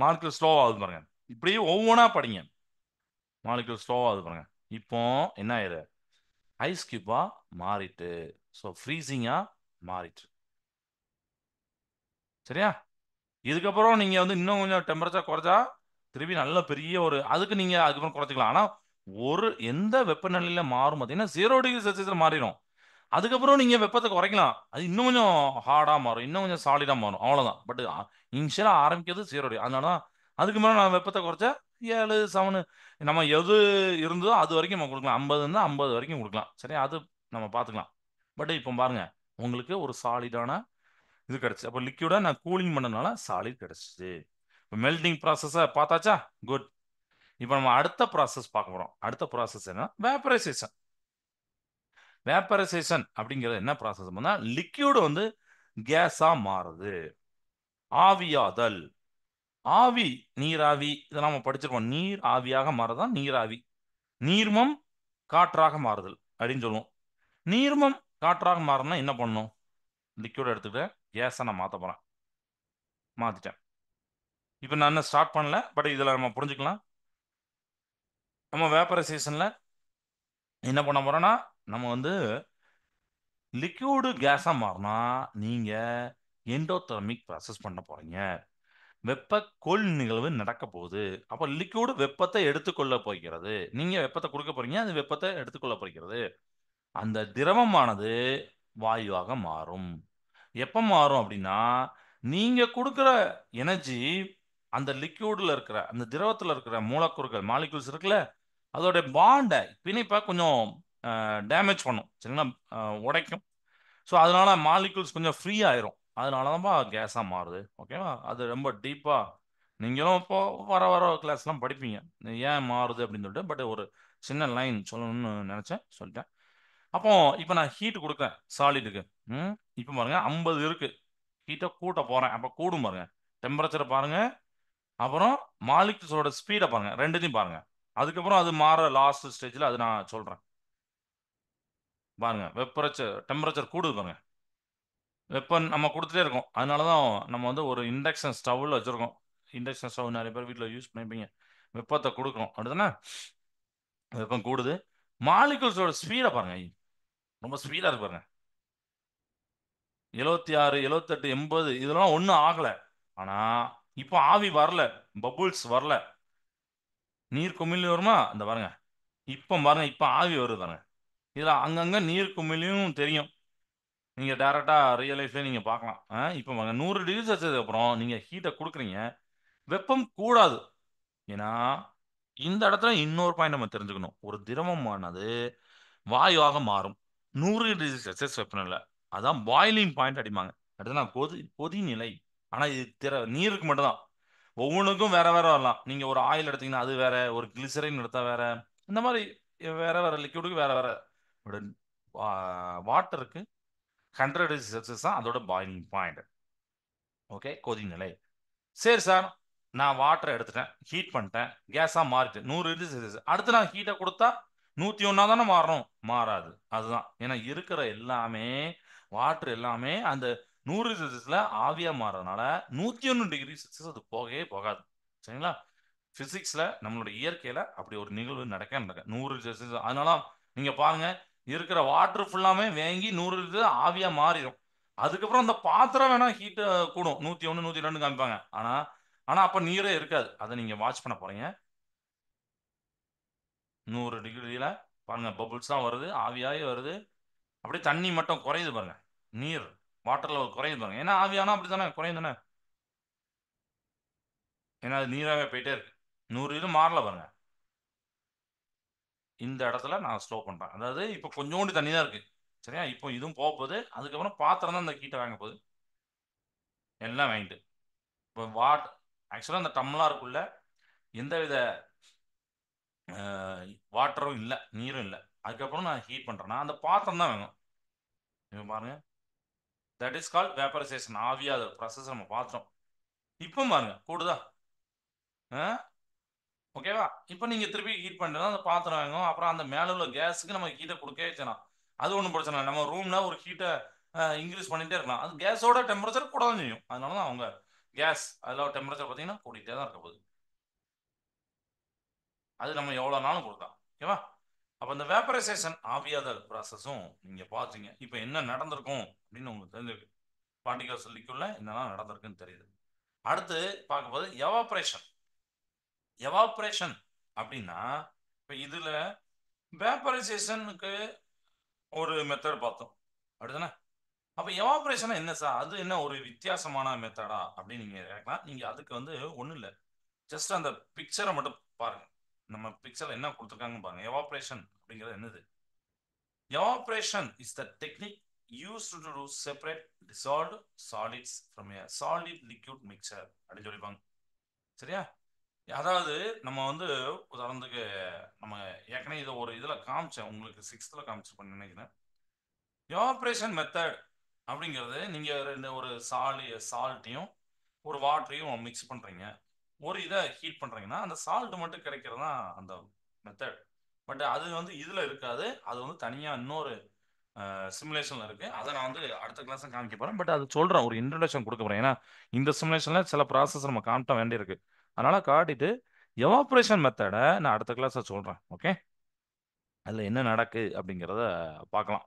[SPEAKER 1] மாலிக்யூல் ஸ்லோவா ஆகுது பாருங்க. இப்படியே ஒவ்வொன்னா படிங்க. மாலிக்யூல் ஸ்லோவா ஆகுது பாருங்க. இப்போ என்ன ஆயிரு? ஐஸ் கியூபா மாறிட்டு. ஸோ ஃப்ரீசிங்கா மாறிட்டு. சரியா? இதுக்கப்புறம் நீங்க வந்து இன்னும் கொஞ்சம் டெம்பரேச்சர் குறைச்சா திருப்பி நல்ல பெரிய ஒரு அதுக்கு நீங்க அதுக்கப்புறம் குறைச்சிக்கலாம். ஆனா ஒரு எந்த வெப்பநிலையில மாறும் பார்த்தீங்கன்னா 0°C மாறிடும். அதுக்கப்புறம் நீங்க வெப்பத்தை குறைக்கலாம். அது இன்னும் கொஞ்சம் ஹார்டா மாறும். இன்னும் கொஞ்சம் சாலிடா மாறும். அவ்வளவுதான். பட் இனிஷியலா ஆரம்பிக்கிறது 0°. அதனால தான் அதுக்கு மேல நான் வெப்பத்தை குறைச்சா 7, 7 நம்ம எது இருந்ததோ அது வரைக்கும் நம்ம கொடுக்கலாம். 50 இருந்தா 50 வரைக்கும் கொடுக்கலாம். சரியா? அது நம்ம பார்த்துக்கலாம். பட் இப்போ பாருங்க, உங்களுக்கு ஒரு சாலிடான இது கிடைச்சு. அப்போ லிக்விடா நான் கூலிங் பண்ணனால சாலிட் கிடைச்சிச்சு. இப்போ மெல்டிங் ப்ராசஸை பார்த்தாச்சா? குட். இப்போ நம்ம அடுத்த ப்ராசஸ் பார்க்க போறோம். அடுத்த ப்ராசஸ் என்ன? வேப்பரைசேஷன். வேப்பரைசேஷன் அப்படிங்கிறது என்ன ப்ராசஸ் அப்படின்னா, லிக்விட் வந்து கேஸா மாறுது. ஆவியாதல். ஆவி, நீராவி இதெல்லாம் நம்ம படிச்சிருக்கோம். நீர் ஆவியாக மாறுதான் நீராவி. நீர்மம் காற்றாக மாறுதல் அப்படின்னு சொல்லுவோம். நீர்மம் காற்றாக மாறணும்னா என்ன பண்ணணும்? லிக்விட் எடுத்துக்கிட்டு கேஸை நான் மாற்ற போறேன். மாத்திட்டேன். இப்போ நான் இன்னும் ஸ்டார்ட் பண்ணல. பட் இதில் நம்ம புரிஞ்சுக்கலாம். நம்ம வேப்பரைசேஷன்ல என்ன பண்ண போறோம்னா, நம்ம வந்து லிக்விடு கேஸா மாறினா நீங்க எண்டோதெர்மிக் ப்ராசஸ் பண்ண போறீங்க. வெப்ப கொள் நிகழ்வு நடக்க போகுது. அப்ப லிக்விட் வெப்பத்தை எடுத்துக்கொள்ள போகிறது. நீங்க வெப்பத்தை கொடுக்க போறீங்க. அது வெப்பத்தை எடுத்துக்கொள்ள போகிறது. அந்த திரவமானது வாயுவாக மாறும். எப்ப மாறும் அப்படின்னா, நீங்க கொடுக்கிற எனர்ஜி அந்த லிக்விட்ல இருக்கிற அந்த திரவத்துல இருக்கிற மூலக்கூறுகள் மாலிக்யூல்ஸ் இருக்குல்ல, அதோட பாண்ட பிணைப்பை கொஞ்சம் டேமேஜ் பண்ணும். சரிங்களா? உடைக்கும். ஸோ அதனால மாலிகூல்ஸ் கொஞ்சம் ஃப்ரீ ஆயிரும். அதனால தான்ப்பா கேஸாக மாறுது. ஓகேவா? அது ரொம்ப டீப்பாக நீங்களும் இப்போ வர வர கிளாஸ்லாம் படிப்பீங்க. ஏன் மாறுது அப்படின்னு சொல்லிட்டு. பட் ஒரு சின்ன லைன் சொல்லணும்னு நினச்சேன், சொல்லிட்டேன். அப்போ இப்போ நான் ஹீட் கொடுக்குறேன் சாலிடுக்கு. ம் இப்போ பாருங்க 50 இருக்கு. ஹீட்டை கூட்ட போகிறேன். அப்போ கூடும் பாருங்க. டெம்பரேச்சரை பாருங்க. அப்புறம் மாலிகூல்ஸோட ஸ்பீடை பாருங்க. ரெண்டுத்தையும் பாருங்க. அதுக்கப்புறம் அது மாற லாஸ்ட் ஸ்டேஜில் அது நான் சொல்கிறேன். பாருங்க டெம்பரேச்சர் கூடுது பாருங்க. வெப்பம் நம்ம கொடுத்துட்டே இருக்கோம். அதனால தான் நம்ம வந்து ஒரு இண்டக்ஷன் ஸ்டவ்வில் வச்சுருக்கோம். இண்டக்ஷன் ஸ்டவ் நிறைய பேர் வீட்டில் யூஸ் பண்ணிப்பீங்க. வெப்பத்தை கொடுக்குறோம் அப்படிதானே? வெப்பம் கூடுது. மாலிகூல்ஸோட ஸ்பீடை பாருங்க. ரொம்ப ஸ்பீடாக இருக்கு பாருங்க. 76, 78, 80 இதெல்லாம் ஒன்றும் ஆகலை. ஆனால் இப்போ ஆவி வரல. பபுள்ஸ் வரல. நீர் குமிழி வருமா? இந்த பாருங்க. இப்போ பாருங்க, இப்போ ஆவி வருது பாருங்க. இதில் அங்கங்கே நீர் குமிழியும் தெரியும். நீங்க டைரக்டா ரியல் லைஃப்ல நீங்க பார்க்கலாம். இப்போ 100 டிகிரி செல்சியஸ்க்கு அப்புறம் நீங்க ஹீட்டை கொடுக்குறீங்க. வெப்பம் கூடாது. ஏன்னா இந்த இடத்துல இன்னொரு பாயிண்ட் நம்ம தெரிஞ்சுக்கணும். ஒரு திரவமானது வாயுவாக மாறும் 100 டிகிரி செல்சியஸ் வெப்பநிலை. அதான் பாயிலிங் பாயிண்ட் அடிப்பாங்க. அடுத்து கொதிநிலை. ஆனா இது நீருக்கு மட்டும்தான். ஒவ்வொன்றுக்கும் வேற வேற வரலாம். நீங்க ஒரு ஆயில் எடுத்தீங்கன்னா அது வேற, ஒரு கிளிசரின் எடுத்தா வேற, இந்த மாதிரி வேற வேற லிக்விடுக்கு வேற வேற. வாட்டருக்கு 100 டிகிரி செல்சியஸ் தான் அதோட பாயிலிங் பாயிண்ட். ஓகே, கொதிநிலை. சரி சார், நான் வாட்டரை எடுத்துட்டேன், ஹீட் பண்ணிட்டேன், கேஸாக மாறிட்டு 100 டிகிரி செல்சியஸ். அடுத்து நான் ஹீட்டை கொடுத்தா 101 தானே மாறணும்? மாறாது. அதுதான். ஏன்னா இருக்கிற எல்லாமே வாட்டர் எல்லாமே அந்த 100 செல்சியஸ்ல ஆவியா மாறதுனால 101 டிகிரி செல்சியஸ் அது போகவே போகாது. சரிங்களா? பிசிக்ஸ்ல நம்மளோட இயற்கையில அப்படி ஒரு நிகழ்வு நடக்க 100 செல்சியஸ். அதனால நீங்க பாருங்க, இருக்கிற வாட்டர் ஃபுல்லாமே வேங்கி 100 இது ஆவியா மாறிடும். அதுக்கப்புறம் அந்த பாத்திரம் வேணா ஹீட் கூடும். 101 102 காமிப்பாங்க. ஆனா ஆனா அப்ப நீரே இருக்காது. அதை நீங்க வாட்ச் பண்ண போறீங்க. 100 டிகிரியில பாருங்க, பபுள்ஸ் தான் வருது, ஆவியாகி வருது. அப்படியே தண்ணி மட்டும் குறையுது பாருங்க. நீர் வாட்டர் லெவல் குறையுது பாருங்க. ஏன்னா ஆவியானா அப்படி தானே குறையும் தானே. ஏன்னா அது நீராவே போயிட்டே இருக்கு. 100 இது மாறல பாருங்க. இந்த இடத்துல நான் ஸ்லோ பண்றேன். அதாவது இப்போ கொஞ்சோண்டு தண்ணி தான் இருக்கு. சரியா? இப்போ இதுவும் போக போகுது. அதுக்கப்புறம் பாத்திரம் தான் இந்த ஹீட்டை வாங்க போகுது. எல்லாம் வாங்கிட்டு இப்போ ஆக்சுவலாக அந்த டம்ளாருக்குள்ள எந்தவித வாட்டரும் இல்லை, நீரும் இல்லை. அதுக்கப்புறம் நான் ஹீட் பண்றேன்னா அந்த பாத்திரம் தான் வேணும். இப்போ பாருங்க, தட் இஸ் கால்ட் வேப்பரைசேஷன். ஆவியாதல் ப்ராசஸ் நம்ம பார்த்தோம். இப்போ பாருங்க கூடுதா? ஓகேவா? இப்போ நீங்க திருப்பி ஹீட் பண்ணிட்டு அந்த பாத்திரம் வாங்கும். அப்புறம் அந்த மேல உள்ள கேஸுக்கு நம்ம ஹீட்டை கொடுக்கவே செய்யலாம். அது ஒன்றும் பிரச்சனை இல்லை. நம்ம ரூம்ல ஒரு ஹீட்டை இன்க்ரீஸ் பண்ணிட்டே இருக்கலாம். அது கேஸோட டெம்பரேச்சர் கூட தான் செய்யும். அதனால தான் அவங்க கேஸ் அதில் டெம்பரேச்சர் பார்த்தீங்கன்னா கூட்டிகிட்டே தான் இருக்க போகுது. அது நம்ம எவ்வளோ நாளும் கொடுக்கலாம். ஓகேவா? அப்போ இந்த வேப்பரைசேஷன் ஆவியாதல் ப்ராசஸும் நீங்க பார்த்தீங்க. இப்போ என்ன நடந்திருக்கும் அப்படின்னு உங்களுக்கு தெரிஞ்சிருக்கு. பார்ட்டிகல்ஸ் லிக்விட்ல என்னெல்லாம் நடந்திருக்குன்னு தெரியுது. அடுத்து பார்க்கும்போது எவாப்ரேஷன். எவாப்ரேஷன் அப்படின்னா இப்போ இதுல வேப்பரைசேஷனுக்கு ஒரு மெத்தட் பார்த்தோம். அப்படிதானே? அப்ப எவாபரேஷன் என்ன சார்? அது என்ன ஒரு வித்தியாசமான மெத்தடா அப்படின்னு நீங்க கேட்கலாம். நீங்க அதுக்கு ஒண்ணும் இல்ல. ஜஸ்ட் அந்த பிக்சரை மட்டும் பாருங்க. நம்ம பிக்சர்ல என்ன கொடுத்துருக்காங்கன்னு பாருங்க. எவாபரேஷன் அப்படிங்கிறது என்னது? Evaporation is the technique used to separate dissolved solids from a solid liquid mixture அப்படின்னு சொல்லிப்பாங்க. சரியா? அதாவது நம்ம உதாரணத்துக்கு நம்ம ஏற்கனவே இதை ஒரு இதுல காமிச்சேன். உங்களுக்கு 6th காமிச்சிருப்பேன்னு நினைக்கிறேன். எவாப்ரேஷன் மெத்தட் அப்படிங்கிறது நீங்க ஒரு சால்ட்டையும் ஒரு வாட்டரையும் மிக்ஸ் பண்றீங்க. ஒரு இதை ஹீட் பண்றீங்கன்னா அந்த சால்ட் மட்டும் கிடைக்கிறது தான் அந்த மெத்தட். பட் அது இதுல இருக்காது. அது தனியா இன்னொரு சிமுலேஷன்ல இருக்கு. அதை நான் அடுத்த கிளாஸ் காமிக்க போறேன். பட் அது சொல்றேன், ஒரு இன்ட்ரடக்ஷன் கொடுக்க போறேன். ஏன்னா இந்த சிமுலேஷன்ல சில ப்ராசஸ் நம்ம காட்ட வேண்டியிருக்கு. அதனால காட்டிட்டு எவாப்ரேஷன் மெத்தடை நான் அடுத்த கிளாஸ்ல சொல்றேன். ஓகே? அதுல என்ன நடக்கு அப்படிங்கிறத பார்க்கலாம்.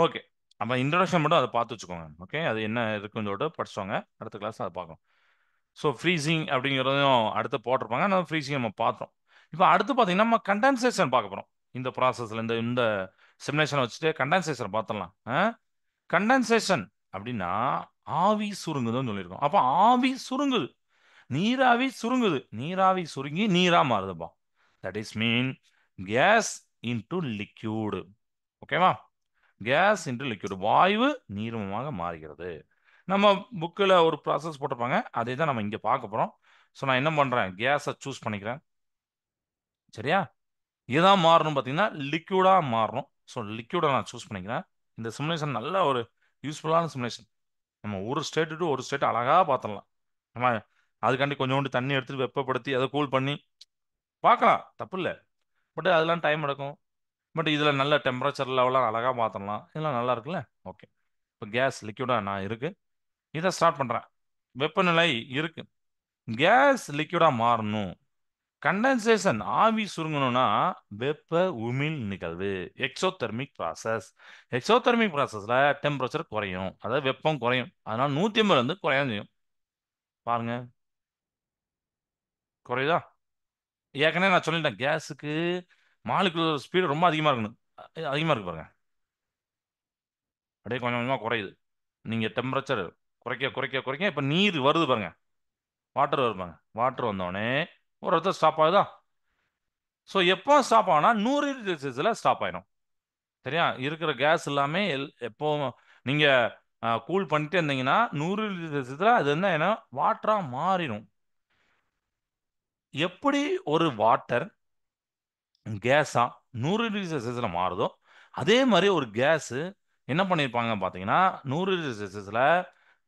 [SPEAKER 1] ஓகே. அப்போ இன்ட்ரடக்ஷன் மட்டும் அதை பார்த்து வச்சுக்கோங்க. ஓகே, அது என்ன இருக்குன்னு சொல்லிட்டு படிச்சுவாங்க. அடுத்த கிளாஸ் அதை பார்க்கலாம். ஸோ ஃப்ரீசிங் அப்படிங்கிறதையும் அடுத்து போட்டிருப்பாங்க. நான் ஃப்ரீசிங் நம்ம பார்த்தோம். இப்போ அடுத்து பார்த்தீங்கன்னா நம்ம கண்டென்சேஷன் பார்க்க போகிறோம். இந்த ப்ராசஸில் இந்த இந்த சிமுலேஷனை வச்சுட்டு கண்டென்சேஷன் பார்த்துடலாம். கண்டென்சேஷன் அப்படின்னா ஆவி சுருங்குதுன்னு சொல்லியிருக்கோம். அப்போ ஆவி சுருங்குது, நீராவி சுருங்குது, நீராவி சுருங்கி நீரா மாறுதுப்பா. That is mean gas into liquid. ஓகேவா? கேஸ் இன்டு லிக்விட், வாயு நீர்மமாக மாறுகிறது. நம்ம புக்கில் ஒரு ப்ராசஸ் போட்டிருப்பாங்க, அதே தான் நம்ம இங்கே பார்க்க போகிறோம். ஸோ நான் என்ன பண்ணுறேன், கேஸை சூஸ் பண்ணிக்கிறேன். சரியா? இதான் மாறணும் பார்த்தீங்கன்னா லிக்யூடாக மாறணும். ஸோ லிக்யூடை நான் சூஸ் பண்ணிக்கிறேன். இந்த சிமுலேஷன் நல்ல ஒரு யூஸ்ஃபுல்லான சிமுலேஷன். நம்ம ஒரு ஸ்டேட்டு டு ஒரு ஸ்டேட் அழகாக பார்த்துடலாம். நம்ம அதுக்காண்டி கொஞ்சோண்டு தண்ணி எடுத்துட்டு வெப்பப்படுத்தி அதை கூல் பண்ணி பார்க்கலாம், தப்பு இல்லை. பட் அதெல்லாம் டைம் எடுக்கும். பட் இதில் நல்ல டெம்பரேச்சர் லெவலாம் அழகாக பார்த்துடலாம். இதெல்லாம் நல்லா இருக்குல்ல? ஓகே. இப்போ கேஸ் லிக்விடாக நான் இருக்கு, இதை ஸ்டார்ட் பண்ணுறேன். வெப்பநிலை இருக்கு, கேஸ் லிக்விடாக மாறணும். கண்டென்சேஷன் ஆவி சுருங்கணும்னா வெப்ப உமிழ் நிகழ்வு, எக்ஸோதெர்மிக் ப்ராசஸ். எக்ஸோதெர்மிக் ப்ராசஸில் டெம்பரேச்சர் குறையும், அதாவது வெப்பம் குறையும். அதனால 150 குறையும் செய்யும். பாருங்க, குறையுதா? ஏற்கனவே நான் சொல்லிட்டேன், கேஸுக்கு மாலிகுலர் ஸ்பீடு ரொம்ப அதிகமாக இருக்கணும். அதிகமாக இருக்கு பாருங்க. அப்படியே கொஞ்சம் கொஞ்சமாக குறையுது. நீங்கள் டெம்பரேச்சர் குறைக்க குறைக்க குறைக்க இப்போ நீர் வருது பாருங்க, வாட்டர் வருது பாருங்க. வாட்டர் வந்தோடனே ஒரு இடத்துல ஸ்டாப் ஆகுதா? ஸோ எப்போ ஸ்டாப் ஆகுனா 100 செல்சியஸில் ஸ்டாப் ஆயிடும். சரியா? இருக்கிற கேஸ் எல்லாமே எப்போ நீங்கள் கூல் பண்ணிட்டே இருந்தீங்கன்னா 100 செல்சியஸில் அது என்ன வாட்டராக மாறிடும். எப்படி ஒரு வாட்டர் கேஸா 100 டிகிரி செல்சியஸில் மாறுதோ, அதே மாதிரி ஒரு கேஸ் என்ன பண்ணியிருப்பாங்க பார்த்தீங்கன்னா 100 டிகிரி செல்சியஸில்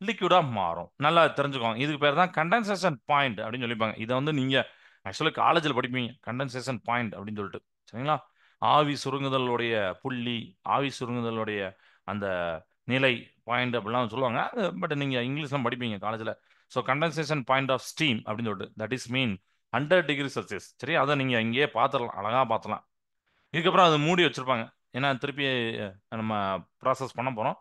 [SPEAKER 1] லிக்விடாக மாறும். நல்லா தெரிஞ்சுக்கோங்க. இதுக்கு பேர் தான் கண்டென்சேஷன் பாயிண்ட் அப்படின்னு சொல்லிப்பாங்க. இதை நீங்கள் ஆக்சுவலாக காலேஜில் படிப்பீங்க, கண்டென்சேஷன் பாயிண்ட் அப்படின்னு சொல்லிட்டு. சரிங்களா? ஆவி சுருங்குதலுடைய புள்ளி, ஆவி சுருங்குதலுடைய அந்த நிலை பாயிண்ட் அப்படிலாம் சொல்லுவாங்க. பட் நீங்கள் இங்கிலீஷ்லாம் படிப்பீங்க காலேஜில். So condensation point of steam அப்படின்னு சொல்லிட்டு that is mean 100 degree Celsius. சரி, அதை நீங்கள் இங்கேயே பார்த்துடலாம், அழகாக பார்த்துலாம். இதுக்கப்புறம் அதை மூடி வச்சிருப்பாங்க. ஏன்னா திருப்பி நம்ம ப்ராசஸ் பண்ண போகிறோம்.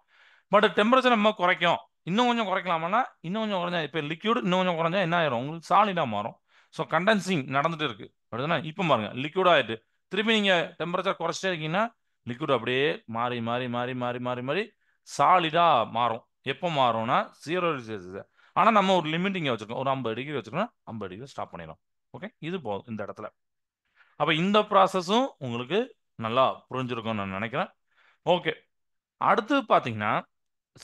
[SPEAKER 1] பட் டெம்பரேச்சர் நம்ம குறைக்கும். இன்னும் கொஞ்சம் குறைக்கலாமான்னா, இன்னும் கொஞ்சம் குறைஞ்சா இப்போ லிக்யூட் இன்னும் கொஞ்சம் குறைஞ்சா என்ன ஆயிரும், உங்களுக்கு சாலிடாக மாறும். ஸோ கண்டென்சிங் நடந்துட்டு இருக்கு. அப்படிதானே? இப்போ பாருங்க லிக்யூட் ஆயிட்டு திருப்பி நீங்கள் டெம்பரேச்சர் குறைச்சிட்டே இருக்கீங்கன்னா லிக்விட் அப்படியே மாறி மாறி மாறி மாறி மாறி மாறி சாலிடா மாறும். எப்போ மாறும்னா 0 டிகிரி செல்சியஸ். ஆனால் நம்ம ஒரு லிமிட் இங்கே வச்சிருக்கோம், ஒரு 50 டிகிரி வச்சிருக்கோம், 50 டிகிரி ஸ்டாப் பண்ணிடும். ஓகே, இது போதும் இந்த இடத்துல. அப்போ இந்த ப்ராசஸும் உங்களுக்கு நல்லா புரிஞ்சிருக்கும்னு நான் நினைக்கிறேன். ஓகே, அடுத்து பார்த்தீங்கன்னா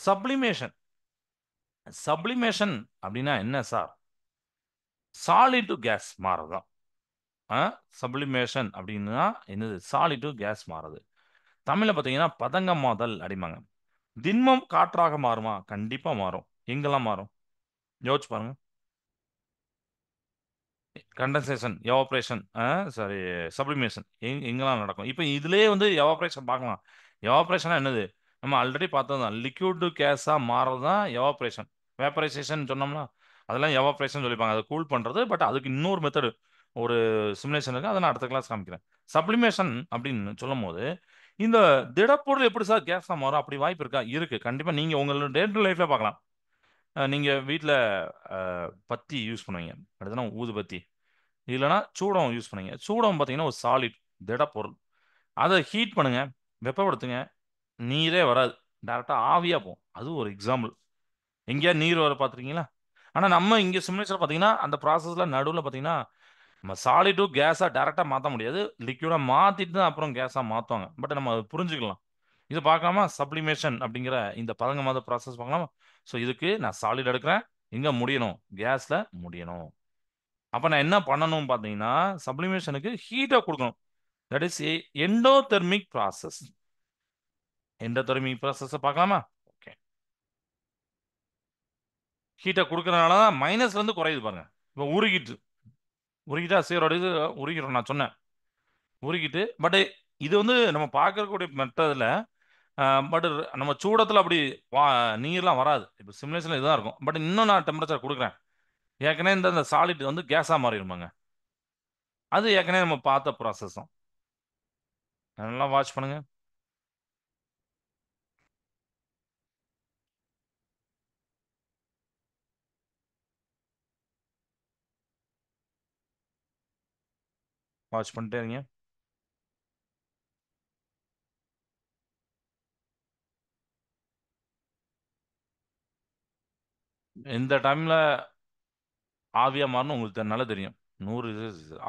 [SPEAKER 1] சப்ளிமேஷன். சப்ளிமேஷன் அப்படின்னா என்ன சார்? சாலிட் டு கேஸ் மாறதான். சப்ளிமேஷன் அப்படின்னா என்னது? சாலிட் டு கேஸ் மாறுது. தமிழ்ல பார்த்தீங்கன்னா பதங்கமாதல் அப்படிம்பாங்க. திண்மம் காற்றாக மாறுமா? கண்டிப்பா மாறும். எங்கெல்லாம் மாறும் யோசிச்சு பாருங்க. கண்டென்சேஷன், எவாப்ரேஷன், சாரி, சப்ளிமேஷன் எங்கெல்லாம் நடக்கும்? இப்போ இதுலயே வந்து எவாப்ரேஷன் பார்க்கலாம். எவாப்ரேஷனா என்னது? நம்ம ஆல்ரெடி பார்த்தது தான். லிக்விட் கேஸா மாறுறது தான் எவாப்ரேஷன். வேப்பரைசேஷன் சொன்னோம்னா அதெல்லாம் எவாப்ரேஷன் சொல்லிப்பாங்க, அதை கூல் பண்றது. பட் அதுக்கு இன்னொரு மெத்தடு, ஒரு சிமுலேஷன் இருக்கு, அதை நான் அடுத்த கிளாஸ் காமிக்கிறேன். சப்ளிமேஷன் அப்படின்னு சொல்லும் போது இந்த திடப்பொருள் எப்படி சார் கேஸா மாறும்? அப்படி வாய்ப்பு இருக்கா? இருக்கு, கண்டிப்பா. நீங்க உங்களோட டே டு லைஃப்ல பார்க்கலாம். நீங்க வீட்டில் பத்தி யூஸ் பண்ணுவீங்க, அடுத்தனா ஊதுபத்தி, இல்லைன்னா சூடம் யூஸ் பண்ணுவீங்க. சூடம் பார்த்தீங்கன்னா ஒரு சாலிட், திடப்பொருள். அதை ஹீட் பண்ணுங்க, வெப்பப்படுத்துங்க, நீரே வராது, டேரெக்டாக ஆவியாக போகும். அது ஒரு எக்ஸாம்பிள். எங்கேயா நீர் வர பார்த்துருக்கீங்களா? ஆனால் நம்ம இங்கே சிமுலேஷன் பார்த்தீங்கன்னா அந்த ப்ராசஸில் நடுவில் பார்த்தீங்கன்னா நம்ம சாலிட் டு கேஸாக டேரெக்டாக மாற்ற முடியாது. லிக்விடாக மாற்றிட்டு தான் அப்புறம் கேஸாக மாற்றுவாங்க. பட் நம்ம அதை புரிஞ்சுக்கலாம். இது பார்க்கலாமா? சப்ளிமேஷன் அப்படிங்கிற இந்த பதங்கமாத ப்ராசஸ் பார்க்கலாமா? ஸோ இதுக்கு நான் சாலிட் எடுக்கிறேன், எங்கே முடியணும்? கேஸில் முடியணும். அப்போ நான் என்ன பண்ணணும் பார்த்தீங்கன்னா சப்ளிமேஷனுக்கு ஹீட்டை கொடுக்கணும். That is endothermic process. Endothermic ப்ராசஸை பார்க்கலாமா? ஓகே, ஹீட்டை கொடுக்கறதுனால தான் மைனஸ்லேருந்து குறையுது பாருங்க. இப்போ உருகிட்டு உருகிட்டா சீரோட இது உருகிடும் நான் சொன்னேன். உருகிட்டு பட் இது வந்து நம்ம பார்க்கக்கூடிய மெத்தடில், பட் நம்ம சூடத்தில் அப்படி வா நீர்லாம் வராது. இப்போ சிமுலேஷனில் இதுதான் இருக்கும். பட் இன்னும் நான் டெம்பரேச்சர் கொடுக்குறேன். ஏற்கனவே இந்த சாலிட் வந்து கேஸாக மாறிடுமாங்க. அது ஏற்கனவே நம்ம பார்த்த ப்ராசஸ் தான். நல்லா வாட்ச் பண்ணுங்க. வாட்ச் பண்ணிட்டே இருங்க. இந்த டைமில் ஆவியாக மாறணும் உங்களுக்கு நல்லா தெரியும். 100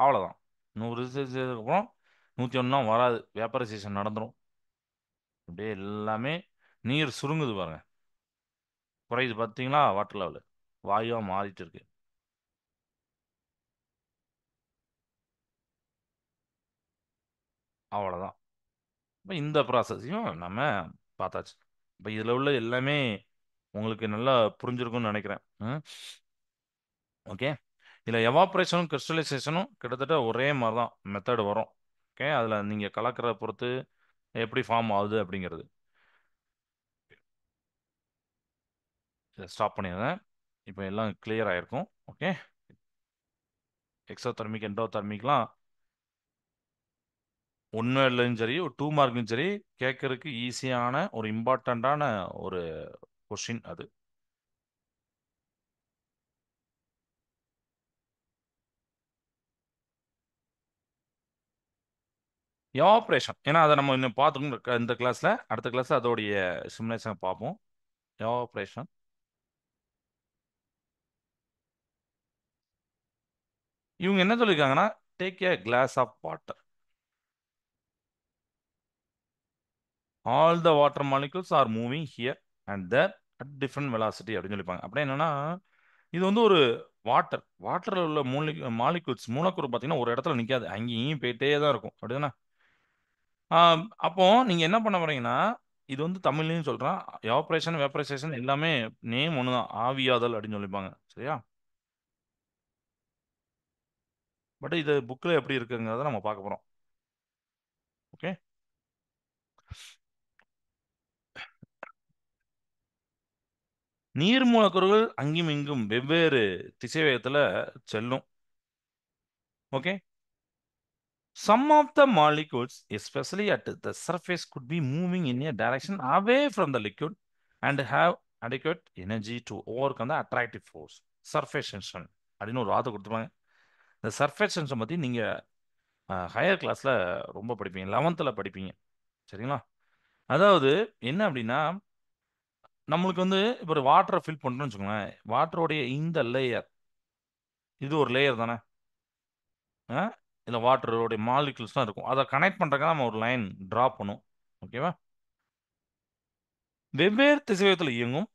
[SPEAKER 1] அவ்வளோதான். 100 அப்புறம் 101 வராது, வேப்பரைசேஷன் நடந்துடும். அப்படியே எல்லாமே நீர் சுருங்குது பாருங்க, குறையுது பார்த்தீங்களா? வாட்டர் லெவல் வாயுவாக மாறிட்டு இருக்கு. அவ்வளோதான். இப்போ இந்த ப்ராசஸையும் நம்ம பார்த்தாச்சு. இப்போ இதில் உள்ள எல்லாமே உங்களுக்கு நல்லா புரிஞ்சிருக்கும்னு நினைக்கிறேன். ஓகே, இதில் எவாப்ரேஷனும் கிறிஸ்டலைசேஷனும் கிட்டத்தட்ட ஒரே மாதிரி தான் மெத்தட் வரும். ஓகே, அதில் நீங்கள் கலக்கிறத பொறுத்து எப்படி ஃபார்ம் ஆகுது அப்படிங்கிறது. இதை ஸ்டாப் பண்ணிடுறேன். இப்போ எல்லாம் கிளியர் ஆயிருக்கும். ஓகே, எக்ஸோதெர்மிக் எண்டோதெர்மிக்லாம் ஒன்றும் இல்லைன்னு சரி, ஒரு 2 மார்க்கும் சரி, கேட்கறதுக்கு ஈஸியான ஒரு இம்பார்ட்டண்ட்டான ஒரு கொஷின் அது. எவாப்ரேஷன், ஏன்னா அதை நம்ம இன்னும் பார்த்துக்கணும் இந்த கிளாஸில். அடுத்த கிளாஸில் அதோடைய சிமுலேஷன் பார்ப்போம். எவாப்ரேஷன், இவங்க என்ன சொல்லியிருக்காங்கன்னா take a glass of water, all the water molecules are moving here and there at different velocity அப்படின்னு சொல்லிப்பாங்க. அப்படியே என்னன்னா இது வந்து ஒரு வாட்டரில் உள்ள மாலிகுல்ஸ் மூலக்கூறு பார்த்தீங்கன்னா ஒரு இடத்துல நிற்காது, அங்கேயும் போயிட்டே தான் இருக்கும். அப்படிதானே? அப்போ நீங்க என்ன பண்ண போறீங்கன்னா, இது வந்து தமிழ்லயும் சொல்றேன். எவாப்ரேஷன், வேப்பரைசேஷன் எல்லாமே நேம் ஒன்று தான், ஆவியாதல் அப்படின்னு சொல்லிப்பாங்க. சரியா? பட் இது புக்கில் எப்படி இருக்குங்கிறத நம்ம பார்க்க போறோம். ஓகே, நீர் மூலக்கூறுகள் அங்கும் இங்கும் வெவ்வேறு திசைவேகத்துல செல்லும். Okay. Some of the molecules, especially at the surface, could be moving in a direction away from the liquid and have adequate energy to overcome the attractive force. Surface tension அப்படின்னு ஒரு வார்த்தை கொடுத்துருப்பாங்க. இந்த சர்ஃபேஸ் டென்ஷன் பற்றி நீங்கள் higher கிளாஸில் ரொம்ப படிப்பீங்க, 11th படிப்பீங்க. சரிங்களா? அதாவது என்ன அப்படின்னா, நம்மளுக்கு வந்து இப்போ ஒரு வாட்டரை ஃபில் பண்ணுறோம்னு வச்சுக்கோங்களேன். வாட்டருடைய இந்த லேயர், இது ஒரு லேயர் தானே. இல்லை வாட்டருடைய மாலிகுல்ஸ் தான் இருக்கும். அதை கனெக்ட் பண்ணுறதுக்காக நம்ம ஒரு லைன் ட்ரா பண்ணும். ஓகேவா? வெவ்வேறு திசைவேகத்தில் இயங்கும்.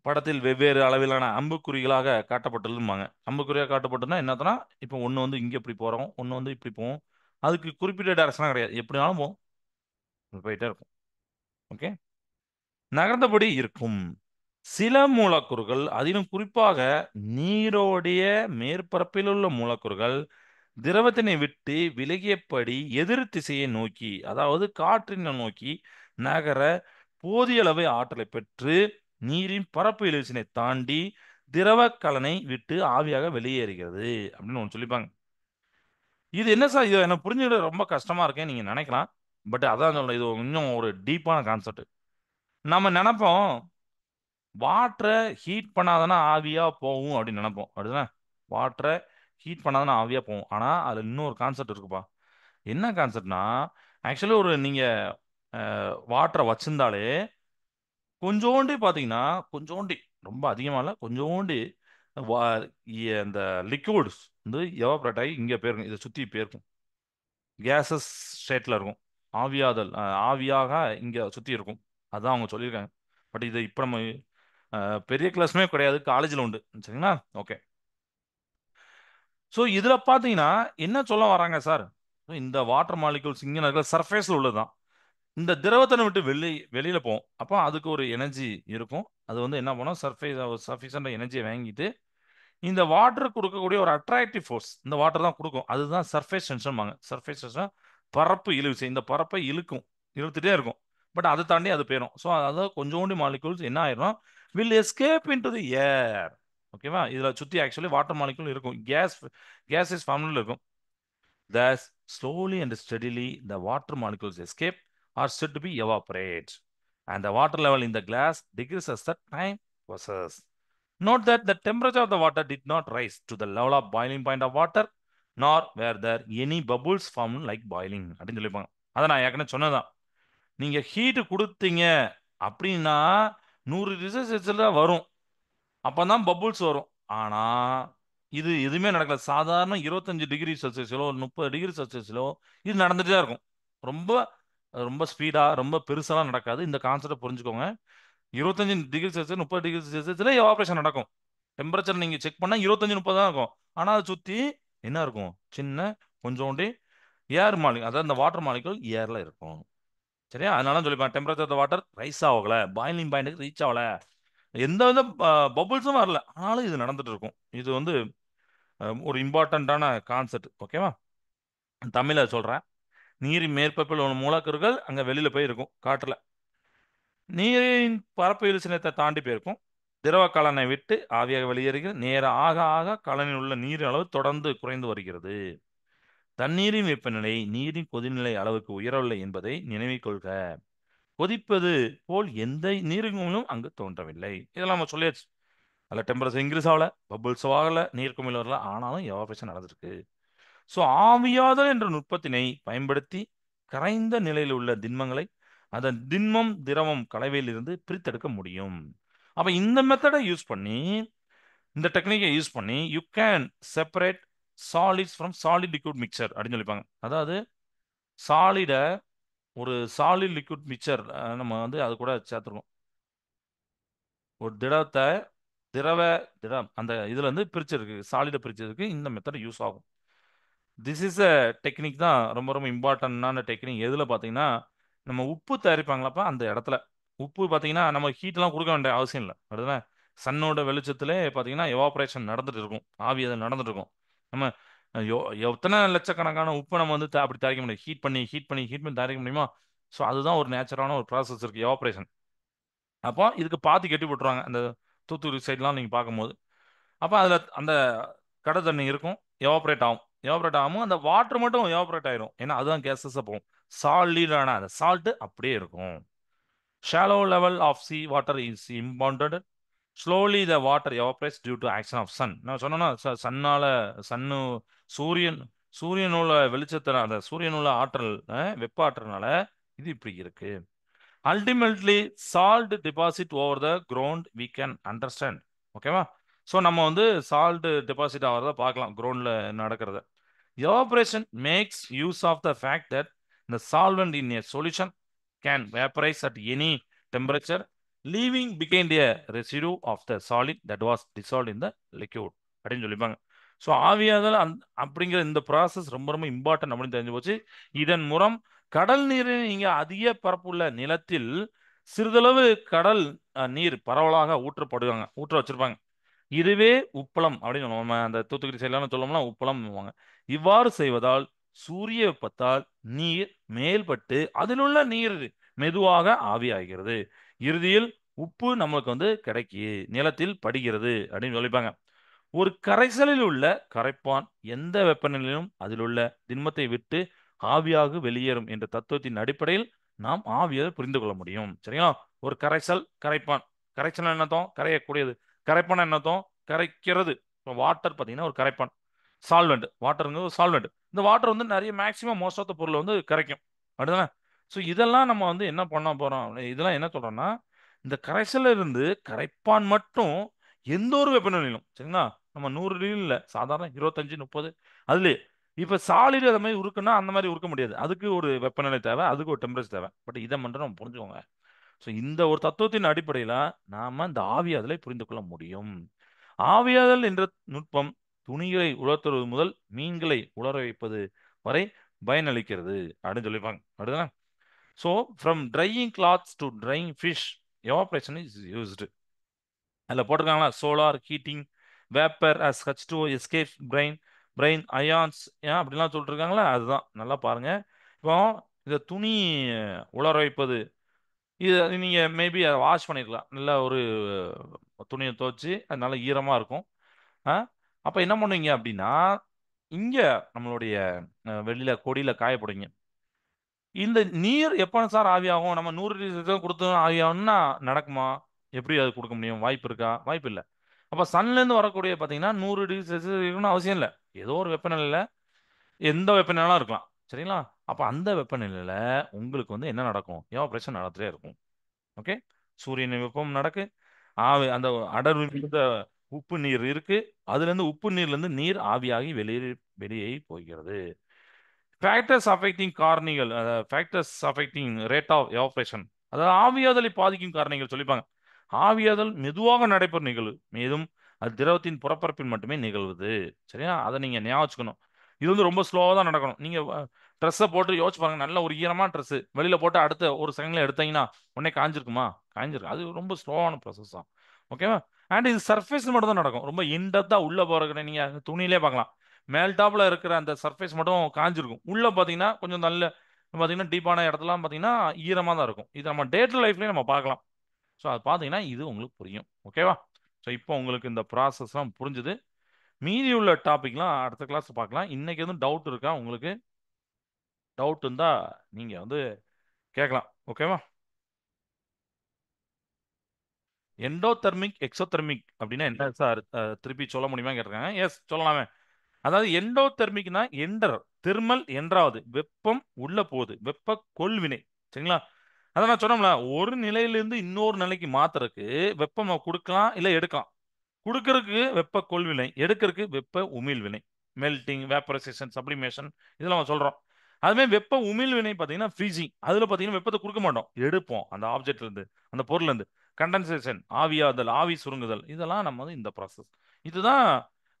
[SPEAKER 1] படத்தில் வெவ்வேறு அளவிலான அம்புக்குறிகளாக காட்டப்பட்டுருமாங்க. அம்புக்குறியாக காட்டப்பட்டுன்னா என்னதுன்னா, இப்போ ஒன்று வந்து இங்கே இப்படி போகிறோம், ஒன்று வந்து இப்படி போகும். அதுக்கு குறிப்பிட்ட டைரக்ஷனாக கிடையாது, எப்படினாலும் போகும், போயிட்டே இருக்கும். ஓகே. நகர்ந்தபடி இருக்கும். சில மூலக்கூறுகள், அதிலும் குறிப்பாக நீரோடைய மேற்பரப்பில் உள்ள மூலக்கூறுகள் திரவத்தினை விட்டு விலகியபடி எதிர் திசையை நோக்கி, அதாவது காற்றினை நோக்கி நகர போதிய அளவு ஆற்றலை பெற்று நீரின் பரப்பு இழுவினை தாண்டி திரவ கலனை விட்டு ஆவியாக வெளியேறுகிறது அப்படின்னு ஒன்று சொல்லிப்பாங்க. இது என்ன சார், இது எனக்கு புரிஞ்சுக்கிட ரொம்ப கஷ்டமா இருக்கேன் நீங்க நினைக்கலாம். பட் அதான் சொல்றேன், இது இன்னும் ஒரு டீப்பான கான்செப்ட். நம்ம நினைப்போம் வாட்டரை ஹீட் பண்ணாதானே ஆவியா போகும் அப்படின்னு நினைப்போம். அப்படிதானே? வாட்டரை ஹீட் பண்ணாதானே ஆவியா போகும். ஆனா அதுல இன்னொரு கான்செப்ட் இருக்குப்பா. என்ன கான்செப்ட்னா, ஆக்சுவலி ஒரு நீங்க வாட்டரை வச்சிருந்தாலே கொஞ்சோண்டி பார்த்தீங்கன்னா, கொஞ்சோண்டி, ரொம்ப அதிகமா இல்ல, கொஞ்சோண்டி வா அந்த லிக்விட்ஸ் வந்து எவாப்ரேட் ஆகி இங்கே போயிருக்கும், இதை சுற்றி போயிருக்கும். கேஸஸ் ஸ்டேட்டில் இருக்கும். ஆவியாதல் ஆவியாக இங்கே சுற்றி இருக்கும். அதான் அவங்க சொல்லியிருக்காங்க. பட் இது இப்போ நம்ம பெரிய கிளாஸுமே கிடையாது, காலேஜில் உண்டு. சரிங்களா? ஓகே. ஸோ இதில் பார்த்தீங்கன்னா என்ன சொல்ல வராங்க சார், இந்த வாட்டர் மாலிகூல்ஸ் இங்கே இருக்கிற சர்ஃபேஸில் உள்ளதுதான் இந்த திரவத்தை விட்டு வெளியில போகும். அப்போ அதுக்கு ஒரு எனர்ஜி இருக்கும். அது வந்து என்ன பண்ணும், சஃபிஷியன்ட் எனர்ஜியை வாங்கிட்டு இந்த வாட்டர் கொடுக்கக்கூடிய ஒரு அட்ராக்டிவ் ஃபோர்ஸ் இந்த வாட்டர் தான் கொடுக்கும். அதுதான் சர்ஃபேஸ் டென்ஷன். சர்ஃபேஸ் டென்ஷன் பரப்பு இழுவிசை. இந்த பரப்பை இழுக்கும், இழுத்துட்டே இருக்கும். பட் அதை தாண்டி அது போயிடும். ஸோ அதாவது கொஞ்சோண்டி மாலிகூல்ஸ் என்ன ஆயிரும், will escape into the air. ஓகேவா? இதில் சுற்றி ஆக்சுவலி வாட்டர் மாலிகூல் இருக்கும், கேஸஸ் ஃபார்மில் இருக்கும். Thus, slowly and steadily, the water molecules escape are said to be evaporate, and the water level in the glass decreases as the time passes. Note that the temperature of the water did not rise to the level of boiling point of water, nor were there any bubbles formed like boiling. அப்படின்னு சொல்லிப்பாங்க. அதை நான் ஏற்கனவே சொன்னதான். நீங்க heat கொடுத்தீங்க அப்படின்னா 100 degree செல்சியஸ்ல வரும், அப்பதான் பபுள்ஸ் வரும். ஆனா இது எதுவுமே நடக்கல. சாதாரண 25 டிகிரி செல்சியஸிலோ 30 டிகிரி செல்சியஸிலோ இது நடந்துட்டு தான் இருக்கும். ரொம்ப ரொம்ப ஸ்பீடா ரொம்ப பெருசாலாம் நடக்காது. இந்த கான்செப்டை புரிஞ்சுக்கோங்க. 25 டிகிரி செல்சியஸ் 30 டிகிரி செல்சியஸ்ல எவாபரேஷன் நடக்கும். டெம்பரேச்சர் நீங்க செக் பண்ணா 25 30 தான் இருக்கும். ஆனா அதை சுத்தி என்ன இருக்கும், சின்ன கொஞ்சோண்டி ஏர் மாலிகூல், அதாவது இந்த வாட்டர் மாலிகூல் ஏர்ல இருக்கும். சரியா? அதனால சொல்லிப்பேன், டெம்பரேச்சர் ஆஃப் வாட்டர் ரைஸ் ஆகல, பாயிலிங் பாயிண்ட்டுக்கு ரீச் ஆகல, எந்த வித பபுள்ஸும் வரல, ஆனாலும் இது நடந்துட்டு இருக்கும். இது வந்து ஒரு இம்பார்ட்டண்ட்டான கான்செப்ட். ஓகேவா? தமிழ சொல்றேன். நீரின் மேற்பரப்பில் உள்ள மூலக்கூறுகள் அங்க வெளியில போய் இருக்கும் காற்றுல. நீரின் பரப்பு இழுசினத்தை தாண்டி போயிருக்கும். திரவ கலனை விட்டு ஆவியாக வெளியேறுகிறது. நேரம் ஆக ஆக கலனில் உள்ள நீரின் அளவு தொடர்ந்து குறைந்து வருகிறது. தண்ணீரின் வெப்பநிலை நீரின் கொதிநிலை அளவுக்கு உயரவில்லை என்பதை நினைவில் கொள்க. கொதிப்பது போல் எந்த நீர்க்குமிழும் அங்கு தோன்றவில்லை. இதெல்லாம் நம்ம சொல்லியாச்சு. அதில் டெம்பரேச்சர் இன்க்ரீஸ் ஆகல, பபுள்ஸ் ஆகல, நீர்க்குமிழ் வரல, ஆனாலும் எவாபரேஷன் நடந்திருக்கு. ஸோ ஆவியாதல் என்ற நுட்பத்தினை பயன்படுத்தி கரைந்த நிலையில் உள்ள திண்மங்களை அதன் திண்மம் திரவம் கலவையில் இருந்து பிரித்தெடுக்க முடியும். அப்ப இந்த மெத்தடை யூஸ் பண்ணி, இந்த டெக்னிக்கை யூஸ் பண்ணி you can separate solids from solid liquid mixture அப்படின்னு சொல்லிப்பாங்க. அதாவது சாலிட ஒரு சாலிட் லிக்விட் மிக்சர் நம்ம வந்து அது கூட சேர்த்துருக்கோம். ஒரு திடத்தை திடம் அந்த இதுல இருந்து பிரிச்சிருக்கு, சாலிட பிரிச்சதுக்கு இந்த மெத்தட் யூஸ் ஆகும். திஸ் இஸ் அ டெக்னிக் தான் ரொம்ப ரொம்ப இம்பார்ட்டன்டான டெக்னிக். எதில் பார்த்தீங்கன்னா, நம்ம உப்பு தயாரிப்பாங்களப்ப அந்த இடத்துல உப்பு பார்த்தீங்கன்னா நம்ம ஹீட்லாம் கொடுக்க வேண்டிய அவசியம் இல்லை. அதுதான் சன்னோட வெளிச்சத்திலே பார்த்தீங்கன்னா எவாப்ரேஷன் நடந்துட்டு இருக்கும், ஆவி அது நடந்துட்டு இருக்கும். நம்ம யோ எத்தனை லட்சக்கணக்கான உப்பை நம்ம வந்து அப்படி தயாரிக்க முடியும், ஹீட் பண்ணி தயாரிக்க முடியுமா? ஸோ அதுதான் ஒரு நேச்சுரலான ஒரு ப்ராசஸ் இருக்குது, எவாப்ரேஷன். அப்போ இதுக்கு பாத்தி கட்டி போட்டுருவாங்க. அந்த தூத்துக்குடி சைட்லாம் நீங்கள் பார்க்கும்போது. அப்போ அதில் அந்த கடை தண்ணி இருக்கும், எவாப்ரேட் ஆகும். எவாப்ரேட் ஆகாமல் அந்த வாட்டர் மட்டும் எவாப்ரேட் ஆயிரும். ஏன்னா அதுதான் கேஸஸாக போகும். சாலிடான அந்த சால்ட்டு அப்படியே இருக்கும். Shallow level of sea water is impounded. Slowly the water evaporates due to action of sun. நான் சொன்னேன்னா சன்னால சன்னு சூரியன் சூரியனோட வெளிச்சத்தினால அந்த சூரியனோட ஆற்றல் வெப்ப ஆற்றல்னால இது இப்படி இருக்கு. Ultimately salt deposit over the ground we can understand. ஓகேவா? ஸோ நம்ம வந்து சால்ட் டெபாசிட் ஆகிறத பார்க்கலாம் கிரவுண்டில் நடக்கிறத. Evaporation makes use of the fact that the solvent in a solution can vaporize at any temperature, leaving behind a residue of the solid that was dissolved in the liquid அப்படின்னு சொல்லிப்பாங்க. So ஆவியாதல் அப்படிங்கிற இந்த process ரொம்ப ரொம்ப important அப்படின்னு தெரிஞ்சு போச்சு. இதன் மூலம் கடல் நீரின் இங்கே அதிக பரப்புள்ள நிலத்தில் சிறிதளவு கடல் நீர் பரவலாக ஊற்ற வச்சிருப்பாங்க. இதுவே உப்பளம் அப்படின்னு நம்ம அந்த தூத்துக்குடி சைட்லாம் சொல்லணும்னா உப்பளம். இவ்வாறு செய்வதால் சூரிய வெப்பத்தால் நீர் மேல்பட்டு அதில் உள்ள நீர் மெதுவாக ஆவியாகிறது. இறுதியில் உப்பு நம்மளுக்கு வந்து கிடைக்கி நிலத்தில் படுகிறது அப்படின்னு சொல்லிப்பாங்க. ஒரு கரைசலில் உள்ள கரைப்பான் எந்த வெப்பநிலையிலும் அதில் உள்ள திண்மத்தை விட்டு ஆவியாக வெளியேறும் என்ற தத்துவத்தின் அடிப்படையில் நாம் ஆவியை புரிந்து கொள்ள முடியும். சரிங்களா? ஒரு கரைசல், கரைப்பான். கரைச்சல் என்னத்தோம்? கரையக்கூடியது. கரைப்பான் என்னத்தோம்? கரைக்கிறது. இப்போ வாட்டர் பார்த்தீங்கன்னா ஒரு கரைப்பான். சால்வெண்ட், வாட்டருங்கிறது ஒரு சால்வெண்ட். இந்த வாட்டர் வந்து நிறைய மேக்சிமம் மோஸ்ட் ஆஃப் த பொருளை வந்து கரைக்கும். அப்படிதானே? ஸோ இதெல்லாம் நம்ம வந்து என்ன பண்ண போறோம்? இதெல்லாம் என்ன சொல்றோம்னா, இந்த கரைசல்ல இருந்து கரைப்பான் மட்டும் எந்த ஒரு வெப்பநிலையிலும், சரிங்களா? நம்ம 100 டிகிரி இல்லை, சாதாரண 25, 30 அதுலேயே. இப்போ சாலிட் அதை மாதிரி உருக்குன்னா அந்த மாதிரி உருக்க முடியாது. அதுக்கு ஒரு வெப்பநிலை தேவை, அதுக்கு ஒரு டெம்பரேச்சர் தேவை. பட் இதை மட்டும் நம்ம புரிஞ்சுக்கோங்க. ஸோ இந்த ஒரு தத்துவத்தின் அடிப்படையில் நாம இந்த ஆவியாதலை புரிந்து கொள்ள முடியும். ஆவியாதல் என்ற நுட்பம் துணிகளை உலர்த்துவது முதல் மீன்களை உலர வைப்பது வரை பயனளிக்கிறது அப்படின்னு சொல்லியிருப்பாங்க. அப்படிதானே? So from drying clothes to drying fish evaporation is used. அதில் போட்டிருக்காங்களா? Solar heating vapour as H2O escape brain ions ஏன் அப்படிலாம் சொல்லிட்டுருக்காங்களா? அதுதான் நல்லா பாருங்க. இப்போ இந்த துணி உலர வைப்பது, இது நீங்கள் மேபி அதை வாஷ் பண்ணிருக்கலாம். நல்ல ஒரு துணியை துவைச்சி அது நல்லா ஈரமாக இருக்கும். அப்போ என்ன பண்ணுவீங்க அப்படின்னா, இங்கே நம்மளுடைய வெளியில் கொடியில் காயப்படுங்க. இந்த நீர் எப்போ சார் ஆவியாகும்? நம்ம 100 டிகிரி செல்சியஸ் கொடுத்து ஆவியாகும்னா நடக்குமா? எப்படி அது கொடுக்க முடியும்? வாய்ப்பு இருக்கா? வாய்ப்பு இல்லை. அப்போ சன்லேருந்து வரக்கூடிய பார்த்தீங்கன்னா 100 டிகிரி செல்சியஸ் இருக்கணும்னு அவசியம் இல்லை. ஏதோ ஒரு வெப்பநிலையில் எந்த வெப்பநிலையும் இருக்கலாம். சரிங்களா? அப்போ அந்த வெப்பநிலையில் உங்களுக்கு வந்து என்ன நடக்கும்? எவாபரேஷன் நடந்துட்டே இருக்கும். ஓகே? சூரியன் வெப்பம் நடக்கு, அந்த அடர் மிகுந்த உப்பு நீர் இருக்கு, அதுலேருந்து உப்பு நீர்லேருந்து நீர் ஆவியாகி வெளியே போகிறது. ஃபேக்டர்ஸ் அஃபெக்டிங் காரணிகள், factors affecting rate of evaporation, அதாவது ஆவியாதலை பாதிக்கும் காரணிகள் சொல்லிப்பாங்க. ஆவியாதல் மெதுவாக நடைபெறும் நிகழ்வு, மேலும் அது திரவத்தின் புறப்பரப்பில் மட்டுமே நிகழ்வுது. சரியா? அதை நீங்கள் ஞாபகம் வச்சுக்கணும். இது வந்து ரொம்ப ஸ்லோவாக தான் நடக்கணும். நீங்கள் ட்ரெஸ்ஸை போட்டு யோசிச்சு பாருங்க. நல்ல ஒரு ஈரமான ட்ரெஸ்ஸு வெளியில் போட்டு அடுத்த ஒரு செகண்டில் எடுத்தீங்கன்னா உடனே காஞ்சிருக்குமா? காஞ்சிருக்கு. அது ரொம்ப ஸ்லோவான ப்ராசஸ் தான். ஓகேவா? அண்ட் இது சர்ஃபேஸ் மட்டும் தான் நடக்கும். ரொம்ப இன்டெப்த்தாக உள்ளே போகிற நீங்கள் துணியிலே பார்க்கலாம். மேல் டாப்ல இருக்கிற அந்த சர்ஃபேஸ் மட்டும் காஞ்சிருக்கும். உள்ள பார்த்தீங்கன்னா கொஞ்சம் நல்ல பார்த்தீங்கன்னா டீப்பான இடத்துலாம் பார்த்தீங்கன்னா ஈரமாக தான் இருக்கும். இது நம்ம டே டு லைஃப்லேயே நம்ம பார்க்கலாம். ஸோ அது பார்த்தீங்கன்னா இது உங்களுக்கு புரியும். ஓகேவா? ஸோ இப்போ உங்களுக்கு இந்த ப்ராசஸ்லாம் புரிஞ்சுது. மீதி உள்ள டாபிக்லாம் அடுத்த கிளாஸ் பார்க்கலாம். இன்னைக்கு எதுவும் டவுட் இருக்கா உங்களுக்கு? டவுட் இருந்தால் நீங்கள் வந்து கேட்கலாம். ஓகேவா? எண்டோதெர்மிக் எக்ஸோதெர்மிக் அப்படின்னா என்ன சார்? திருப்பி சொல்ல முடியுமா கேட்டிருக்காங்க. எஸ், சொல்லலாமே. அதாவது எண்டோதெர்மிக்னா எண்டர், தெர்மல் என்றாவது வெப்பம் உள்ள போகுது, வெப்ப கொள்வினை. சரிங்களா? அதான் நான் சொன்னோம்ல, ஒரு நிலையிலிருந்து இன்னொரு நிலைக்கு மாத்துறதுக்கு வெப்பம் நம்ம கொடுக்கலாம் இல்லை எடுக்கலாம். கொடுக்கறதுக்கு வெப்ப கொள்வினை, எடுக்கிறதுக்கு வெப்ப உமிழ்வினை. மெல்டிங், வேப்பரைசேஷன், சப்ளிமேஷன், இதெல்லாம் நம்ம சொல்றோம். அதுவே வெப்ப உமிழ்வினை பார்த்தீங்கன்னா ஃப்ரீசிங். அதில் பார்த்தீங்கன்னா வெப்பத்தை கொடுக்க மாட்டோம், எடுப்போம் அந்த ஆப்ஜெக்ட்ல இருந்து, அந்த பொருள்ல இருந்து. கண்டென்சேஷன், ஆவியாதல், ஆவி சுருங்குதல், இதெல்லாம் நம்ம வந்து இந்த ப்ராசஸ். இதுதான்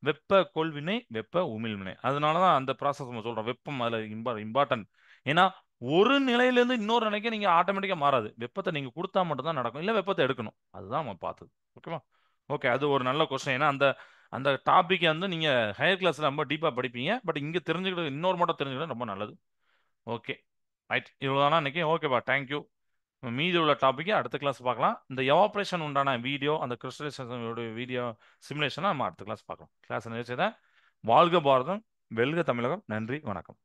[SPEAKER 1] வெப்ப கொள்வினை, வெப்ப உமிழ்வினை. அதனால தான் அந்த ப்ராசஸ் நம்ம சொல்றோம். வெப்பம் அதில் இம்பார்ட்டன்ட். ஏன்னா ஒரு நிலையிலேருந்து இன்னொரு நிலைக்கு நீங்க ஆட்டோமேட்டிக்கா மாறாது. வெப்பத்தை நீங்க கொடுத்தா மட்டும் தான் நடக்கும். இல்லை வெப்பத்தை எடுக்கணும். அதுதான் நம்ம பார்த்தது. ஓகேவா? ஓகே, அது ஒரு நல்ல கொஸ்டின். ஏன்னா அந்த அந்த டாபிக் வந்து நீங்க ஹையர் கிளாஸ்ல ரொம்ப டீப்பா படிப்பீங்க. பட் இங்க தெரிஞ்சுக்கிட்டு இன்னொரு மட்டும் தெரிஞ்சுக்கிட்டு ரொம்ப நல்லது. Okay, right. இவ்வளோதானா இன்னைக்கு? ஓகேப்பா, தேங்க்யூ. மீதி உள்ள டாபிக்கை அடுத்த கிளாஸ் பார்க்கலாம். இந்த எவாப்ரேஷன் உண்டான வீடியோ, அந்த கிறிஸ்டலைசேஷனோட வீடியோ சிமுலேஷனை நம்ம அடுத்த கிளாஸ் பார்க்கலாம். கிளாஸ் நிகழ்ச்சியை வாழ்க பாரதம், வெல்க தமிழகம். நன்றி, வணக்கம்.